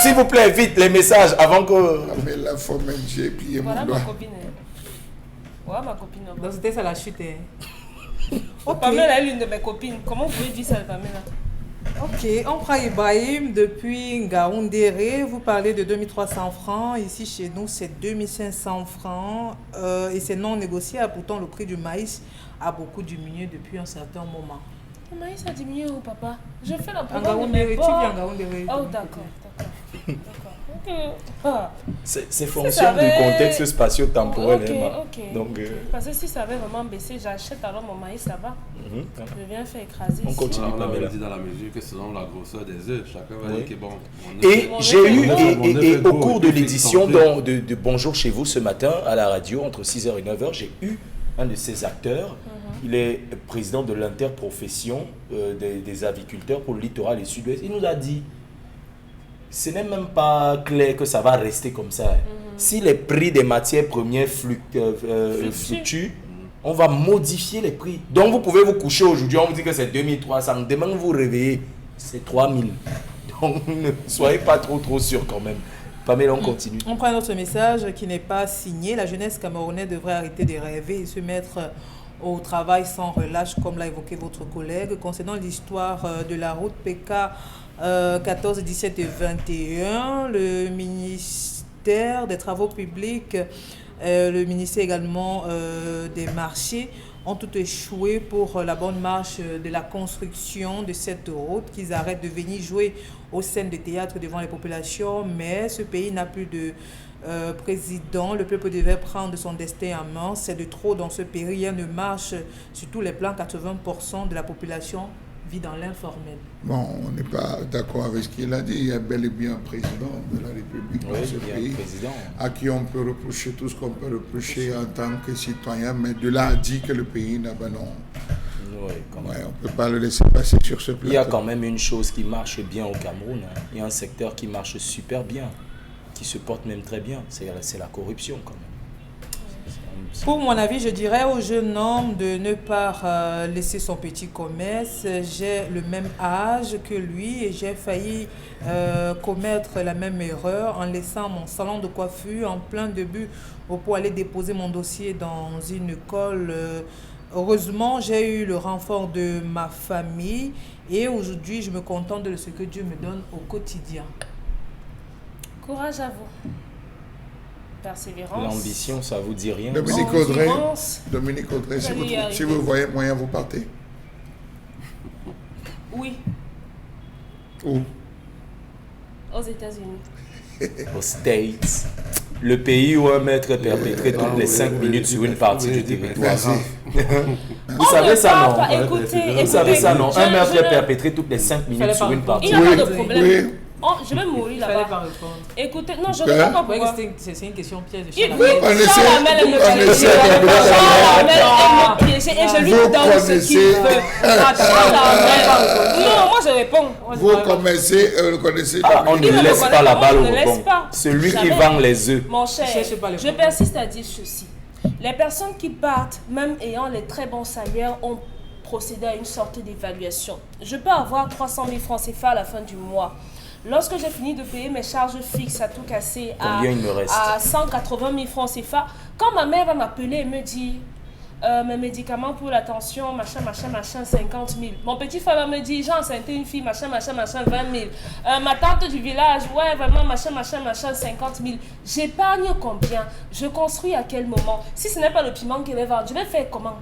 S'il vous plaît, vite, les messages avant que... Mais la fois même, j'ai plié mon doigt. Voilà ma copine. Voilà ma copine. Donc c'était ça la chute. Okay. Pamela est l'une de mes copines. Comment vous pouvez dire ça, Pamela? Ok, on prend Ibrahim depuis Ngaoundéré. Vous parlez de 2300 francs. Ici, chez nous, c'est 2500 francs. Et c'est non négociable. Pourtant, le prix du maïs a beaucoup diminué depuis un certain moment. Le maïs a diminué où, papa? Je fais la propagande de mes bords. Oh, d'accord. C'est fonction du contexte spatio-temporel. Ok. Donc, parce que si ça avait vraiment baissé, j'achète alors mon maïs là-bas. Je viens faire écraser. On continue. On avait dit dans la mesure que selon la grosseur des œufs, chacun va dire que bon. Et j'ai eu, et au cours de l'édition de Bonjour chez vous ce matin à la radio, entre 6h et 9h, j'ai eu un de ces acteurs Il est président de l'interprofession des aviculteurs pour le littoral et sud-ouest. Il nous a dit, ce n'est même pas clair que ça va rester comme ça. Si les prix des matières premières fluctuent, on va modifier les prix. Donc vous pouvez vous coucher aujourd'hui, on vous dit que c'est 2300. Demain vous vous réveillez, c'est 3000. Donc ne soyez pas trop sûr quand même. Pamela, on continue. On prend un autre message qui n'est pas signé. La jeunesse camerounaise devrait arrêter de rêver et se mettre au travail sans relâche, comme l'a évoqué votre collègue. Concernant l'histoire de la route PK 14, 17 et 21, le ministère des Travaux publics, le ministère également des marchés ont tout échoué pour la bonne marche de la construction de cette route, qu'ils arrêtent de venir jouer aux scènes de théâtre devant les populations. Mais ce pays n'a plus de président. Le peuple devait prendre son destin en main. C'est de trop dans ce pays. Rien ne marche sur tous les plans. 80% de la population vit dans l'informel. Bon, on n'est pas d'accord avec ce qu'il a dit. Il y a bel et bien un président de la République dans ce pays à qui on peut reprocher tout ce qu'on peut reprocher en tant que citoyen, mais de là à dire que le pays n'a pas non. On ne peut pas le laisser passer sur ce plateau. Il y a quand même une chose qui marche bien au Cameroun. Il y a un secteur qui marche super bien, qui se porte même très bien. C'est la corruption quand même. Pour mon avis, je dirais au jeune homme de ne pas laisser son petit commerce. J'ai le même âge que lui et j'ai failli commettre la même erreur en laissant mon salon de coiffure en plein début pour aller déposer mon dossier dans une école. Heureusement, j'ai eu le renfort de ma famille et aujourd'hui, je me contente de ce que Dieu me donne au quotidien. Courage à vous. Persévérance. L'ambition, ça vous dit rien? Dominique Audrey, si vous voyez moyen, vous partez? Oui. Où? Aux États-Unis. Aux States. Le pays où un meurtre est perpétré toutes les 5 minutes sur une partie du territoire. Vous savez ça, non? Écoutez, vous savez ça, non? Un meurtre est perpétré toutes les 5 minutes sur une partie. Il n'y a pas de problème. Oui. Oh, je vais mourir là-bas. Fallait pas répondre. Écoutez, non, je ne réponds pas pourquoi. C'est une question piège. Et je lui donne ce qu'il veut. Non, moi je réponds. Vous reconnaissez. On ne laisse pas la balle au rebond. Celui qui vend les œufs. Mon cher, je persiste à dire ceci. Les personnes qui partent, même ayant les très bons salaires, ont procédé à une sorte d'évaluation. Je peux avoir 300 000 francs CFA à la fin du mois. Lorsque j'ai fini de payer mes charges fixes à tout casser à 180 000 francs CFA, quand ma mère va m'appeler et me dire mes médicaments pour la tension, machin, 50 000. Mon petit frère va me dire, j'ai enceinté une fille, machin, 20 000. Ma tante du village, ouais, vraiment, machin, 50 000. J'épargne combien? Je construis à quel moment? Si ce n'est pas le piment que je vais vendre, je vais faire comment?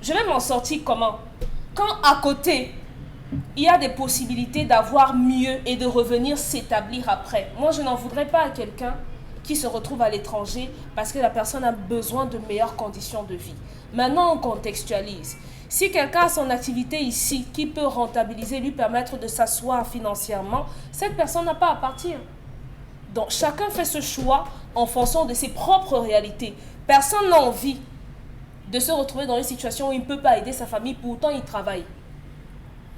Je vais m'en sortir comment? Quand à côté, il y a des possibilités d'avoir mieux et de revenir s'établir après. Moi, je n'en voudrais pas à quelqu'un qui se retrouve à l'étranger parce que la personne a besoin de meilleures conditions de vie. Maintenant, on contextualise. Si quelqu'un a son activité ici qui peut rentabiliser, lui permettre de s'asseoir financièrement, cette personne n'a pas à partir. Donc, chacun fait ce choix en fonction de ses propres réalités. Personne n'a envie de se retrouver dans une situation où il ne peut pas aider sa famille, pourtant il travaille.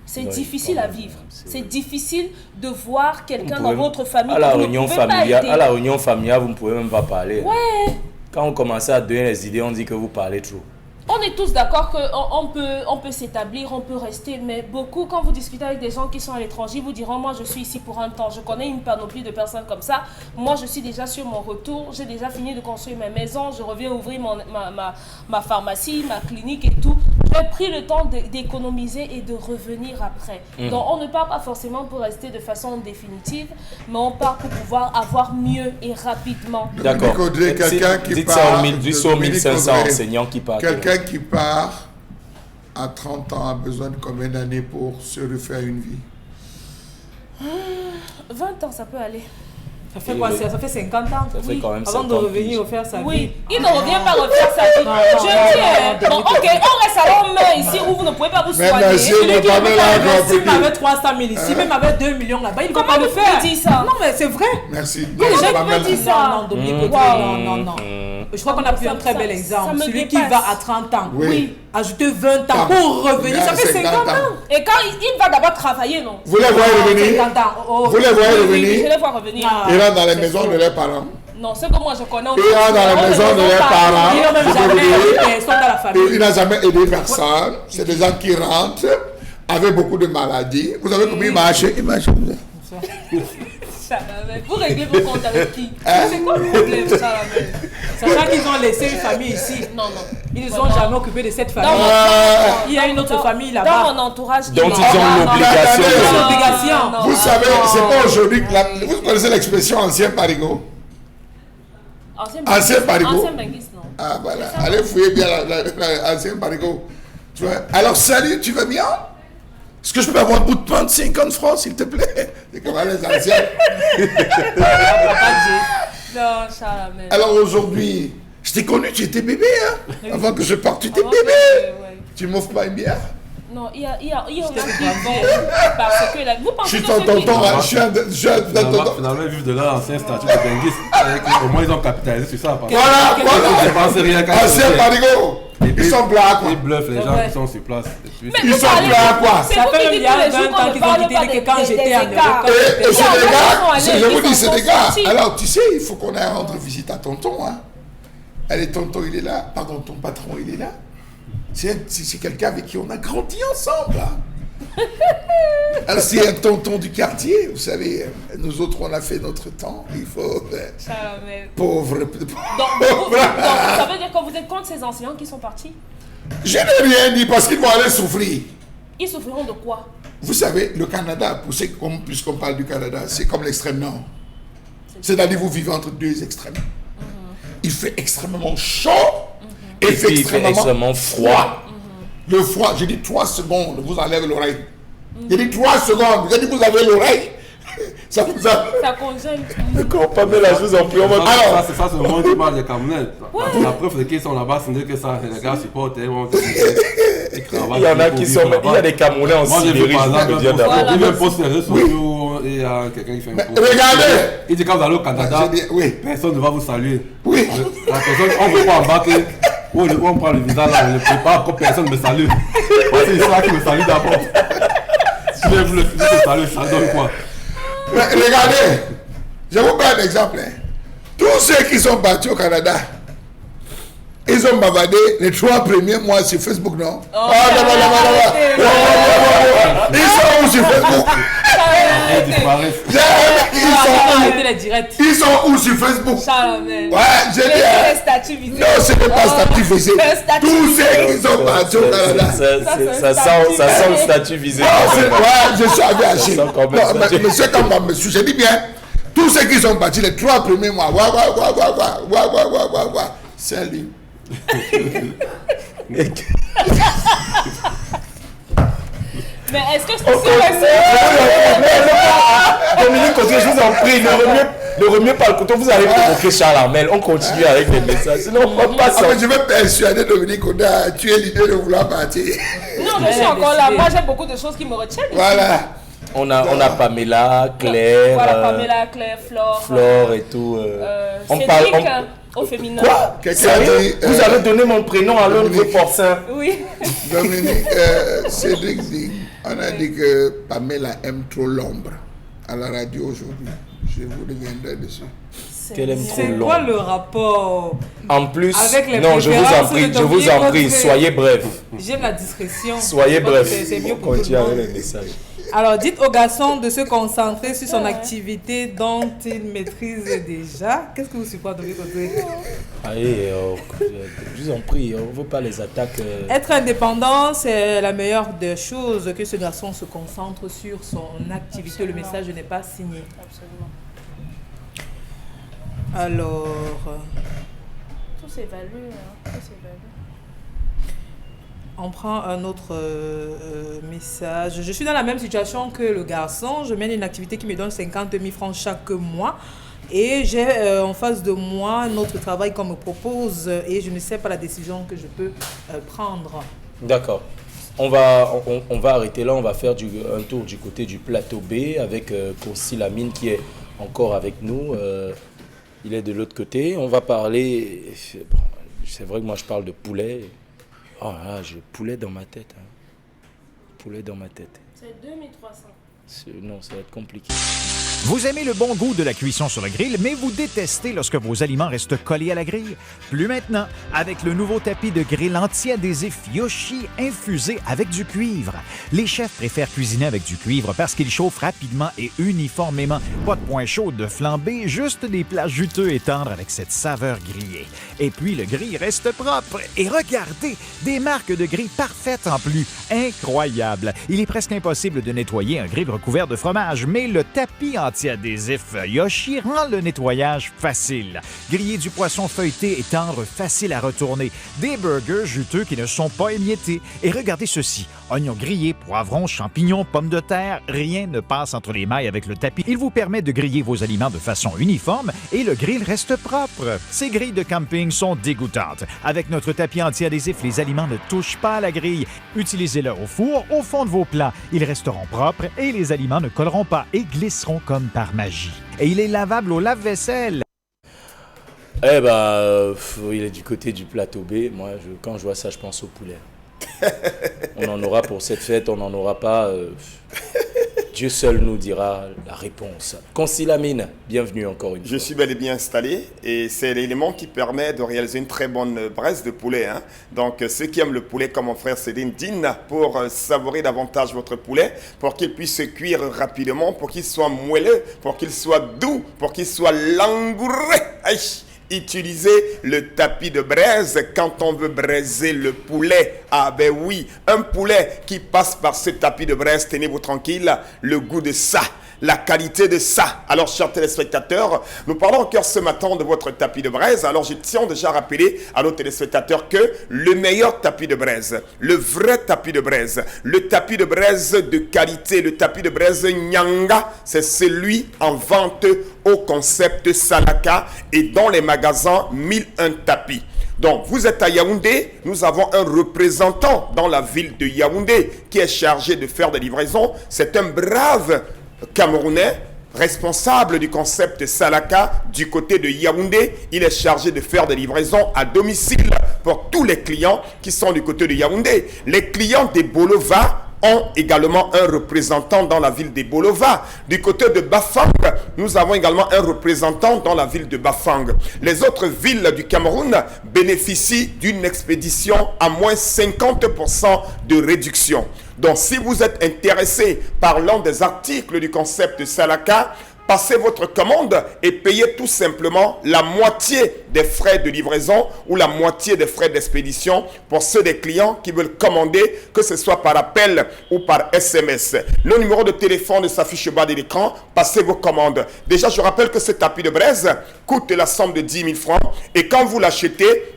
C'est difficile à vivre. C'est difficile de voir quelqu'un dans votre famille à la réunion familiale. À la réunion familiale, vous ne pouvez même pas parler. Ouais. Quand on commence à donner les idées, on dit que vous parlez trop. On est tous d'accord qu'on peut s'établir, on peut rester, mais beaucoup, quand vous discutez avec des gens qui sont à l'étranger, vous diront, moi je suis ici pour un temps. Je connais une panoplie de personnes comme ça. Moi je suis déjà sur mon retour, j'ai déjà fini de construire ma maison, je reviens ouvrir ma pharmacie, ma clinique et tout. J'ai pris le temps d'économiser et de revenir après. Donc on ne part pas forcément pour rester de façon définitive, mais on part pour pouvoir avoir mieux et rapidement. D'accord. Quelqu'un qui dites part, ça aux 1500 enseignants qui partent. Quelqu'un qui part à 30 ans a besoin de combien d'années pour se refaire une vie? 20 ans, ça peut aller. Ça fait quoi? Ça fait 50 ans. Ça fait quand même avant de revenir refaire sa vie. Oui, il ne revient pas refaire sa vie. Je dis, bon, ok, on reste à l'homme ici où vous ne pouvez pas vous soigner. S'il m'avait 300 000 ici, même avec 2 millions là-bas, il ne va pas le faire. Comment vous dites ça? Non, mais c'est vrai. Merci. Je peux dire ça. Non. Je crois qu'on a pris un très bel exemple. Celui qui va à 30 ans, ajouter 20 ans pour revenir, ça fait 50 ans. Et quand il va d'abord travailler, non? Vous les voyez revenir? Vous les voyez revenir? Je les vois revenir. Ils rentrent dans les maisons de leurs parents. Non, c'est que moi je connais. Ils rentrent dans la maison de leurs parents. Ils n'ont même jamais aidé personne dans la famille. Il n'a jamais aidé personne. C'est des gens qui rentrent avec beaucoup de maladies. Vous savez comment ils marchent? Ils marchent comme ça. Vous réglez vos comptes avec qui? C'est quoi le problème, Chalamel? Sachant qu'ils ont laissé une famille ici. Non. Ils ne sont jamais occupés de cette famille. Il y a une autre famille là-bas. Dans mon entourage. Donc ils ont l'obligation. Vous savez, c'est pas aujourd'hui que vous connaissez l'expression ancien parigo? Ancien parigo. Ancien benguiste, non. Ah voilà, allez fouiller bien l'ancien parigo. Tu vois? Alors salut, tu vas bien? Est-ce que je peux avoir un bout de pain de 50 francs, s'il te plaît? C'est comme les anciens. Non, Chalamel. Alors aujourd'hui, je t'ai connu, tu étais bébé, hein? Avant que je parte, tu étais bébé. Ouais. Tu m'offres pas une bière? Non, il y a un qui parce que vous Je pensez suis que ton tonton, je suis un tonton. Finalement, ils vivent de là, ancien statut de benguiste. Au moins, ils ont capitalisé sur ça. Voilà. Ils dépensent rien quand Ancien parigo. Ils sont blancs, quoi. Ils bluffent les gens qui sont sur place. Ils sont blancs, quoi. C'est vous qui dites tous les jours qu'on ne parle pas quand j'étais en Europe. Et c'est des gars, je vous dis, c'est des gars. Alors, tu sais, il faut qu'on aille rendre visite à tonton, hein. Allez, tonton, il est là. Pardon, ton patron, il est là. C'est quelqu'un avec qui on a grandi ensemble. Hein. Alors, c'est un tonton du quartier, vous savez. Nous autres, on a fait notre temps. Il faut... Pauvre. Donc, ça veut dire que vous êtes contre ces enseignants qui sont partis? Je n'ai rien dit parce qu'ils vont aller souffrir. Ils souffriront de quoi? Vous savez, le Canada, puisqu'on parle du Canada, c'est comme l'extrême nord. C'est-à-dire vous vivez entre deux extrêmes. Il fait extrêmement chaud et il fait extrêmement froid. Le froid, j'ai dit 3 secondes, vous enlèvez l'oreille. J'ai dit 3 secondes, j'ai dit vous avez l'oreille. Ça vous a... Ça congèle. D'accord, pas mal, je vous en prie. Alors, c'est ça, c'est le monde qui parle des Camerounais. La preuve, c'est qu'ils sont là-bas, c'est que ça, les gars supportent. Il y en a qui sont... Il y a des Camerounais en Sibérie, je peux dire d'abord. Il me pose sur les réseaux sociaux et il y a quelqu'un qui fait un post. Regardez. Il dit quand vous allez au Canada, personne ne va vous saluer. Oui. La personne, on ne veut pas embarquer. On prend le visa là, on ne prépare que personne ne me salue. C'est ça qui me salue d'abord. Si vous le saluer, ça donne quoi? Regardez, je vous prends un exemple. Tous ceux qui sont partis au Canada, ils ont bavardé les 3 premiers mois sur Facebook, non? Ils sont où sur Facebook? Ils sont où sur Facebook? Ouais, j'ai dit. Non, ce n'est pas statut visé. Tous ceux qui sont partis au Canada. Ça sent le statut visé. Ouais, je suis aviaché. Monsieur Kamba, monsieur, je dis bien. Tous ceux qui sont partis les 3 premiers mois. Salut. Mais est-ce que c'est Dominique, je vous en prie, ne remuez pas le couteau, vous allez provoquer Charles Armel. On continue avec les messages. Sinon, on va pas sortir. Je vais persuader Dominique Oda, tu es l'idée de vouloir partir. Non, je suis encore là. Moi, j'ai beaucoup de choses qui me retiennent. Voilà. On a Pamela, Claire. Voilà, Pamela, Claire, Flore et tout. On parle au féminin. Quoi? Vous avez donné mon prénom à l'un de vos porcins. Oui. Dominique, Cédric dit, on a dit que Pamela aime trop l'ombre à la radio aujourd'hui. Je vous reviendrai dessus. Qu'elle aime trop l'ombre. C'est quoi le rapport? En plus, non, je vous en prie, soyez bref. J'aime la discrétion. Soyez bref. C'est mieux pour tout le monde. Alors, dites au garçon de se concentrer sur son activité dont il maîtrise déjà. Qu'est-ce que vous supportez de votre côté? Allez, je vous en prie, on ne veut pas les attaques. Être indépendant, c'est la meilleure des choses, que ce garçon se concentre sur son activité. Absolument. Le message n'est pas signé. Absolument. Alors... Tout s'évalue, tout s'évalue. On prend un autre message. Je suis dans la même situation que le garçon. Je mène une activité qui me donne 50 000 francs chaque mois. Et j'ai en face de moi un autre travail qu'on me propose. Et je ne sais pas la décision que je peux prendre. D'accord. On va arrêter là. On va faire un tour du côté du plateau B avec Courcy Lamine qui est encore avec nous. Il est de l'autre côté. On va parler... Bon, c'est vrai que moi, je parle de poulet. Oh là, j'ai poulet dans ma tête. Hein. Poulet dans ma tête. C'est 2300. Non, ça va être compliqué. Vous aimez le bon goût de la cuisson sur le grill, mais vous détestez lorsque vos aliments restent collés à la grille? Plus maintenant, avec le nouveau tapis de grill anti-adhésif Yoshi infusé avec du cuivre. Les chefs préfèrent cuisiner avec du cuivre parce qu'il chauffe rapidement et uniformément. Pas de point chaud de flambée, juste des plats juteux et tendres avec cette saveur grillée. Et puis, le grill reste propre. Et regardez, des marques de grill parfaites en plus. Incroyable! Il est presque impossible de nettoyer un grill recouvert de fromage, mais le tapis anti-adhésif Yoshi rend le nettoyage facile. Griller du poisson feuilleté et tendre, facile à retourner. Des burgers juteux qui ne sont pas émiettés. Et regardez ceci, oignons grillés, poivrons, champignons, pommes de terre, rien ne passe entre les mailles avec le tapis. Il vous permet de griller vos aliments de façon uniforme et le grill reste propre. Ces grilles de camping sont dégoûtantes. Avec notre tapis anti-adhésif, les aliments ne touchent pas à la grille. Utilisez-le au four, au fond de vos plats. Ils resteront propres et les aliments ne colleront pas et glisseront comme par magie. Et il est lavable au lave-vaisselle. Eh ben, il est du côté du plateau B. Moi, quand je vois ça, je pense au poulet. On en aura pour cette fête, on n'en aura pas. Dieu seul nous dira la réponse. Concilamine, bienvenue encore une fois. Je suis bel et bien installé et c'est l'élément qui permet de réaliser une très bonne braise de poulet. Hein. Donc ceux qui aiment le poulet comme mon frère Céline Dine pour savourer davantage votre poulet, pour qu'il puisse se cuire rapidement, pour qu'il soit moelleux, pour qu'il soit doux, pour qu'il soit langoureux. Aïe. Utilisez le tapis de braise quand on veut braiser le poulet. Ah ben oui, un poulet qui passe par ce tapis de braise, tenez-vous tranquille, le goût de ça, la qualité de ça. Alors, chers téléspectateurs, nous parlons encore ce matin de votre tapis de braise. Alors, je tiens déjà à rappeler à nos téléspectateurs que le meilleur tapis de braise, le vrai tapis de braise, le tapis de braise de qualité, le tapis de braise Nyanga, c'est celui en vente au concept Salaka et dans les magasins 1001 tapis. Donc, vous êtes à Yaoundé, nous avons un représentant dans la ville de Yaoundé qui est chargé de faire des livraisons. C'est un brave Camerounais, responsable du concept Salaka du côté de Yaoundé. Il est chargé de faire des livraisons à domicile pour tous les clients qui sont du côté de Yaoundé. Les clients des Bolova ont également un représentant dans la ville de Bolova. Du côté de Bafang, nous avons également un représentant dans la ville de Bafang. Les autres villes du Cameroun bénéficient d'une expédition à moins 50% de réduction. Donc, si vous êtes intéressé par l'un des articles du concept Salaka, passez votre commande et payez tout simplement la moitié des frais de livraison ou la moitié des frais d'expédition pour ceux des clients qui veulent commander, que ce soit par appel ou par SMS. Le numéro de téléphone s'affiche au bas de l'écran. Passez vos commandes. Déjà, je rappelle que ce tapis de braise coûte la somme de 10 000 francs et quand vous l'achetez,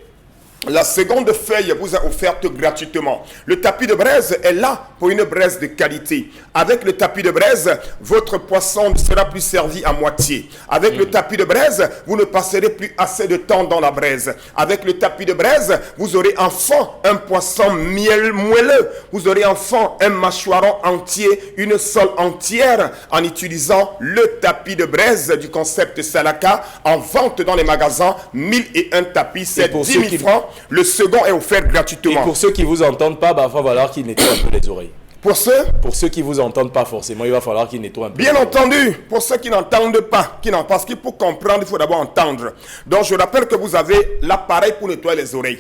la seconde feuille vous est offerte gratuitement. Le tapis de braise est là pour une braise de qualité. Avec le tapis de braise, votre poisson ne sera plus servi à moitié. Avec le tapis de braise, vous ne passerez plus assez de temps dans la braise. Avec le tapis de braise, vous aurez enfin un poisson moelleux. Vous aurez enfin un mâchoiron entier, une sole entière en utilisant le tapis de braise du concept Salaka en vente dans les magasins 1001 tapis. C'est 10 000 francs. Le second est offert gratuitement. Et pour ceux qui ne vous entendent pas, il va falloir qu'ils nettoient un peu les oreilles. Pour ceux qui ne vous entendent pas forcément, il va falloir qu'ils nettoient un peu. Bien entendu, pour ceux qui n'entendent pas, parce qu'il faut comprendre, il faut d'abord entendre. Donc je rappelle que vous avez l'appareil pour nettoyer les oreilles.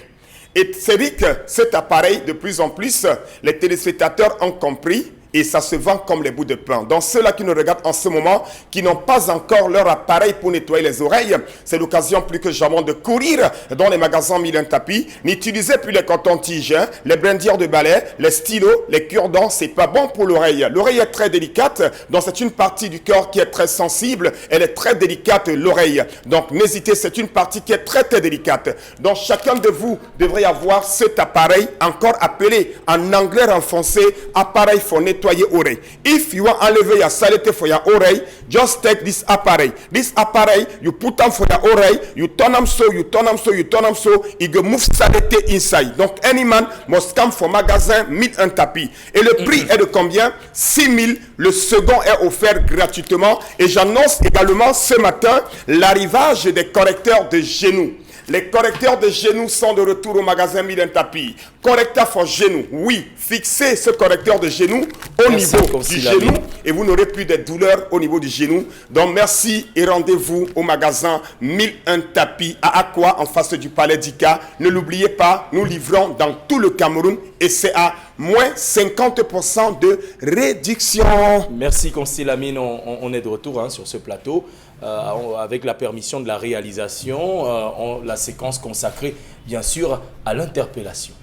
Et c'est dit que cet appareil, de plus en plus, les téléspectateurs ont compris. Et ça se vend comme les bouts de pain. Donc ceux-là qui nous regardent en ce moment, qui n'ont pas encore leur appareil pour nettoyer les oreilles, c'est l'occasion plus que jamais de courir dans les magasins 1001 tapis. N'utilisez plus les cotons-tiges, hein, les brindilles de balai, les stylos, les cure-dents, c'est pas bon pour l'oreille. L'oreille est très délicate, donc c'est une partie du corps qui est très sensible, elle est très délicate, l'oreille. Donc n'hésitez, c'est une partie qui est très très délicate. Donc chacun de vous devrait avoir cet appareil, encore appelé en anglais renfoncé, appareil phonétique nettoyer oreille. If you want enlever your saleté for your oreille, just take this appareil. This appareil, you put them for your oreille, you turn them so, you turn them so, you turn them so, it will move saleté inside. Donc, any man must come for magasin, 1000 un tapis. Et le prix est de combien? 6000. Le second est offert gratuitement. Et j'annonce également ce matin l'arrivage des correcteurs de genoux. Les correcteurs de genoux sont de retour au magasin 1000 un tapis. Correcteur pour genoux. Oui, fixez ce correcteur de genoux au niveau du genou et vous n'aurez plus de douleurs au niveau du genou. Donc merci et rendez-vous au magasin 1000 un tapis à Aqua en face du Palais d'Ika. Ne l'oubliez pas, nous livrons dans tout le Cameroun et c'est à moins 50% de réduction. Merci Consti Lamine, on est de retour sur ce plateau. Avec la permission de la réalisation, la séquence consacrée bien sûr à l'interpellation.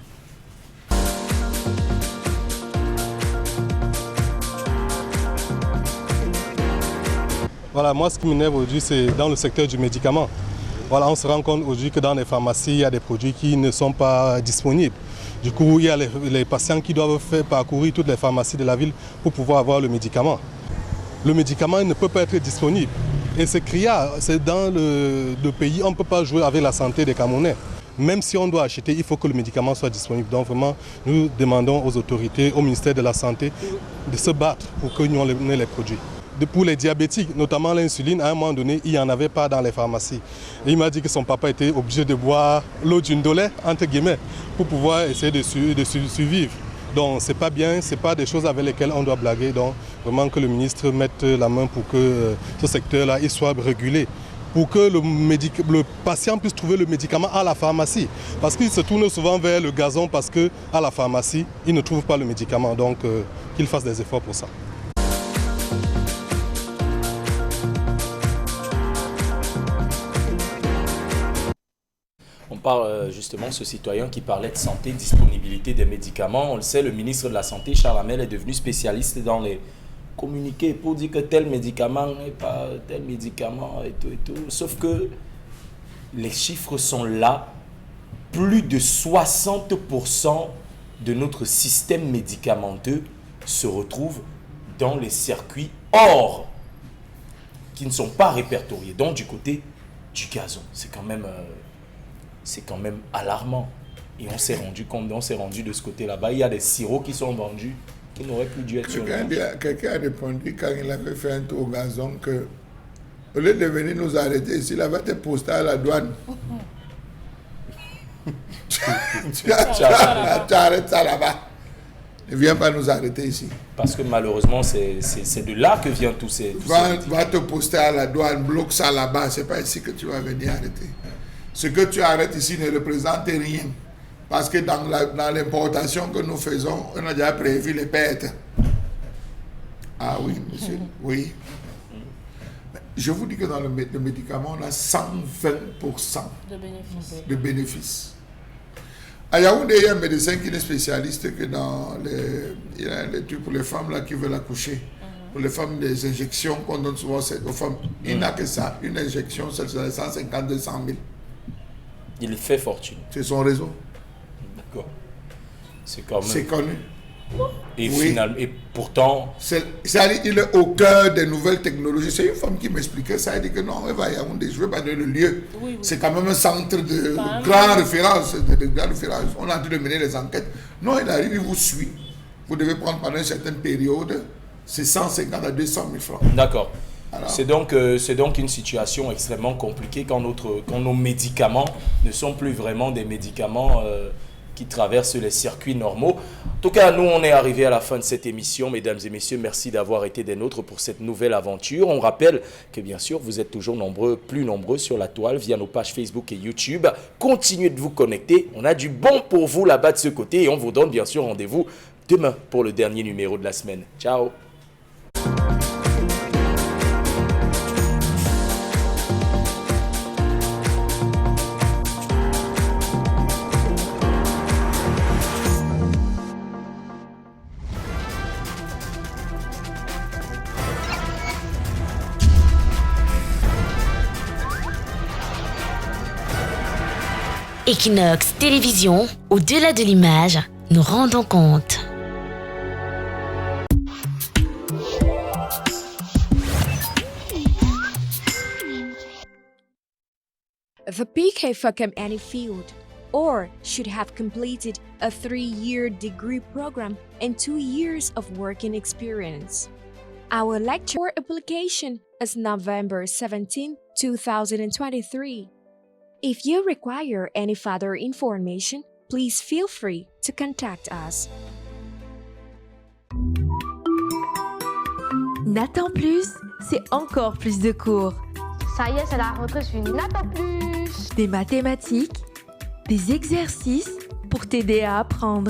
Voilà, moi ce qui m'énerve aujourd'hui c'est dans le secteur du médicament. Voilà, on se rend compte aujourd'hui que dans les pharmacies, il y a des produits qui ne sont pas disponibles. Du coup, il y a les patients qui doivent faire parcourir toutes les pharmacies de la ville pour pouvoir avoir le médicament. Le médicament ne peut pas être disponible. Et c'est criard, c'est dans le pays, on ne peut pas jouer avec la santé des Camerounais. Même si on doit acheter, il faut que le médicament soit disponible. Donc vraiment, nous demandons aux autorités, au ministère de la Santé, de se battre pour que nous ayons les produits. Pour les diabétiques, notamment l'insuline, à un moment donné, il n'y en avait pas dans les pharmacies. Et il m'a dit que son papa était obligé de boire l'eau d'une dolée, entre guillemets, pour pouvoir essayer de survivre. Donc ce n'est pas bien, ce n'est pas des choses avec lesquelles on doit blaguer. Donc vraiment que le ministre mette la main pour que ce secteur-là soit régulé. Pour que le patient puisse trouver le médicament à la pharmacie. Parce qu'il se tourne souvent vers le gazon parce qu'à la pharmacie, il ne trouve pas le médicament. Donc qu'il fasse des efforts pour ça. On parle justement de ce citoyen qui parlait de santé, disponibilité des médicaments. On le sait, le ministre de la Santé, Charles Hamel, est devenu spécialiste dans les communiqués pour dire que tel médicament n'est pas tel médicament et tout et tout. Sauf que les chiffres sont là. Plus de 60% de notre système médicamenteux se retrouve dans les circuits hors, qui ne sont pas répertoriés. Donc du côté du gazon, c'est quand même alarmant. Et on s'est rendu compte, on s'est rendu de ce côté là-bas. Il y a des sirops qui sont vendus qui n'auraient plus dû être sur le marché. Quelqu'un a répondu quand il avait fait un tour au gazon que au lieu de venir nous arrêter ici, il avait été posté à la douane. tu arrêtes ça là-bas. Ne viens pas nous arrêter ici. Parce que malheureusement, c'est de là que vient tous ces... Va te poster à la douane, bloque ça là-bas. C'est pas ici que tu vas venir arrêter. Ce que tu arrêtes ici ne représente rien. Parce que dans l'importation que nous faisons, on a déjà prévu les pertes. Ah oui, monsieur, oui. Je vous dis que dans le médicament, on a 120% de bénéfices. À Yaoundé, il y a un médecin qui est spécialiste que il y a un truc pour les femmes là, qui veulent accoucher. Pour les femmes, des injections qu'on donne souvent aux femmes. Il n'a que ça. Une injection, c'est 150, 200 000. Il fait fortune. C'est son réseau. D'accord. C'est quand même... C'est connu. Et, oui. finalement, et pourtant... il est au cœur des nouvelles technologies. C'est une femme qui m'expliquait ça. Elle dit que non, elle va à Yaoundé. Je ne veux pas donner le lieu. Oui, oui. C'est quand même un centre de grande référence. On est en train de mener les enquêtes. Non, il arrive, il vous suit. Vous devez prendre pendant une certaine période. C'est 150 à 200 000 francs. D'accord. C'est donc une situation extrêmement compliquée quand nos médicaments ne sont plus vraiment des médicaments qui traversent les circuits normaux. En tout cas, nous, on est arrivé à la fin de cette émission. Mesdames et messieurs, merci d'avoir été des nôtres pour cette nouvelle aventure. On rappelle que, bien sûr, vous êtes toujours plus nombreux sur la toile via nos pages Facebook et YouTube. Continuez de vous connecter. On a du bon pour vous là-bas de ce côté et on vous donne, bien sûr, rendez-vous demain pour le dernier numéro de la semaine. Ciao. Equinox Télévision, au-delà de l'image, nous rendons compte. The peak can from any field, or should have completed a 3-year degree program and 2 years of working experience. Our lecture application is November 17, 2023. If you require any further information, please feel free to contact us. N'attends plus, c'est encore plus de cours. Ça y est, c'est la rentrée, je finis. N'attends plus. Des mathématiques, des exercices pour t'aider à apprendre.